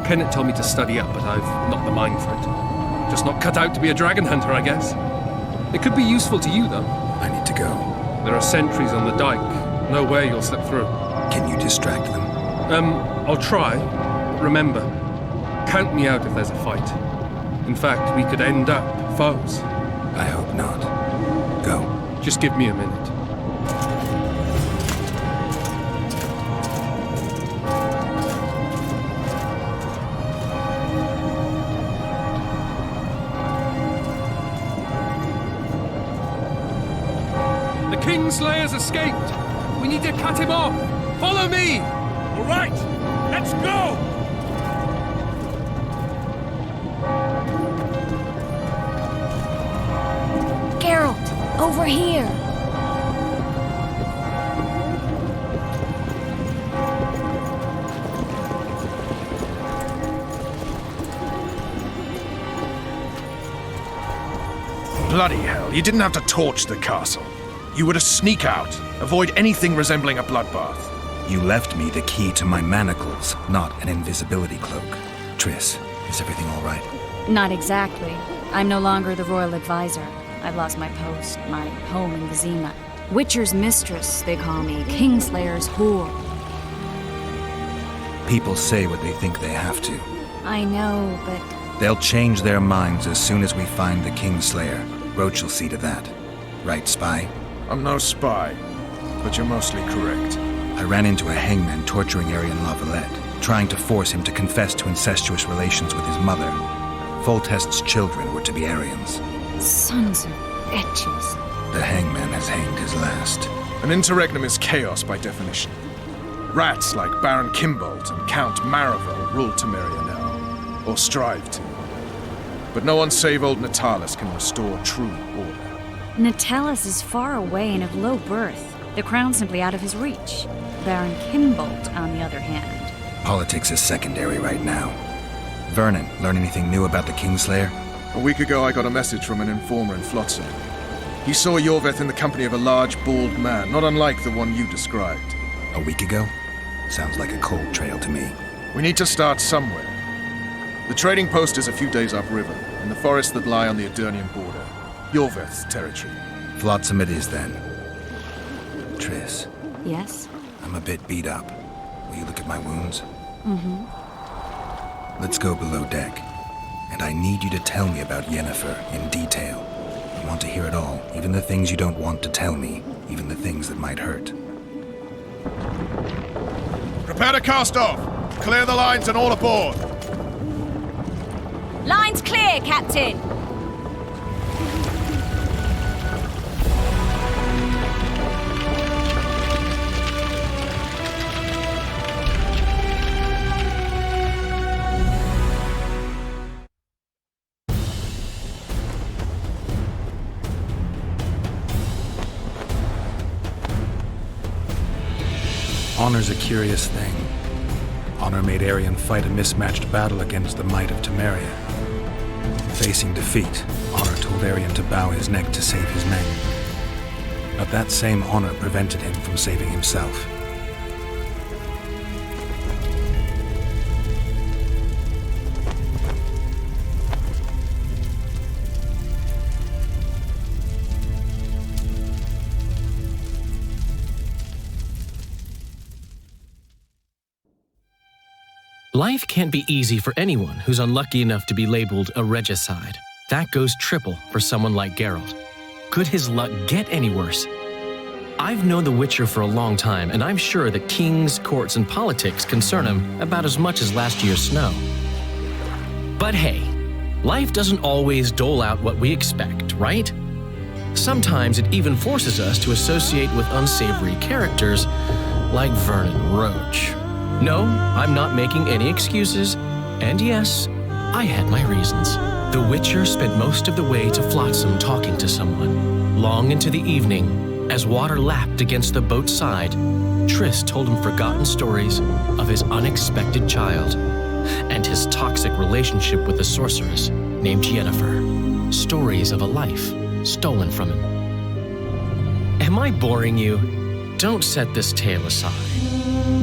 Kenneth told me to study up, but I've not the mind for it. Just not cut out to be a dragon hunter, I guess. It could be useful to you, though. I need to go. There are sentries on the dike. No way you'll slip through. Can you distract them? I'll try. But remember, count me out if there's a fight. In fact, we could end up foes. I hope not. Go. Just give me a minute. The Kingslayer's escaped! We need to cut him off! Follow me! All right, let's go! Geralt, over here! Bloody hell, you didn't have to torch the castle. You were to sneak out, avoid anything resembling a bloodbath. You left me the key to my manacles, not an invisibility cloak. Triss, is everything all right? Not exactly. I'm no longer the royal advisor. I've lost my post, my home in Vizima. Witcher's mistress, they call me. Kingslayer's whore. People say what they think they have to. I know, but... They'll change their minds as soon as we find the Kingslayer. Roach will see to that. Right, spy? I'm no spy, but you're mostly correct. I ran into a hangman torturing Aryan Valette, trying to force him to confess to incestuous relations with his mother. Foltest's children were to be Aryans. Sons of bitches. The hangman has hanged his last. An interregnum is chaos by definition. Rats like Baron Kimbolt and Count Maravel rule Temerian now, or strive to. But no one save old Natalis can restore true order. Natalis is far away and of low birth. The crown's simply out of his reach. Baron Kimbolt, on the other hand. Politics is secondary right now. Vernon, learn anything new about the Kingslayer? A week ago I got a message from an informer in Flotsam. He saw Yorveth in the company of a large, bald man, not unlike the one you described. A week ago? Sounds like a cold trail to me. We need to start somewhere. The trading post is a few days upriver, in the forests that lie on the Adernian border. Yorveth's territory. Flotsam it is, then. Triss. Yes? I'm a bit beat up. Will you look at my wounds? Mm-hmm. Let's go below deck. And I need you to tell me about Yennefer in detail. I want to hear it all, even the things you don't want to tell me, even the things that might hurt. Prepare to cast off! Clear the lines and all aboard! Lines clear, Captain! Honor's a curious thing. Honor made Aryan fight a mismatched battle against the might of Temeria. Facing defeat, Honor told Aryan to bow his neck to save his men. But that same honor prevented him from saving himself. Life can't be easy for anyone who's unlucky enough to be labeled a regicide. That goes triple for someone like Geralt. Could his luck get any worse? I've known the Witcher for a long time, and I'm sure that kings, courts, and politics concern him about as much as last year's snow. But hey, life doesn't always dole out what we expect, right? Sometimes it even forces us to associate with unsavory characters like Vernon Roach. No, I'm not making any excuses, and yes, I had my reasons. The Witcher spent most of the way to Flotsam talking to someone. Long into the evening, as water lapped against the boat's side, Triss told him forgotten stories of his unexpected child and his toxic relationship with a sorceress named Yennefer. Stories of a life stolen from him. Am I boring you? Don't set this tale aside.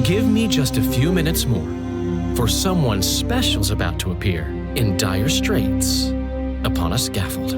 Give me just a few minutes more, for someone special's about to appear in dire straits upon a scaffold.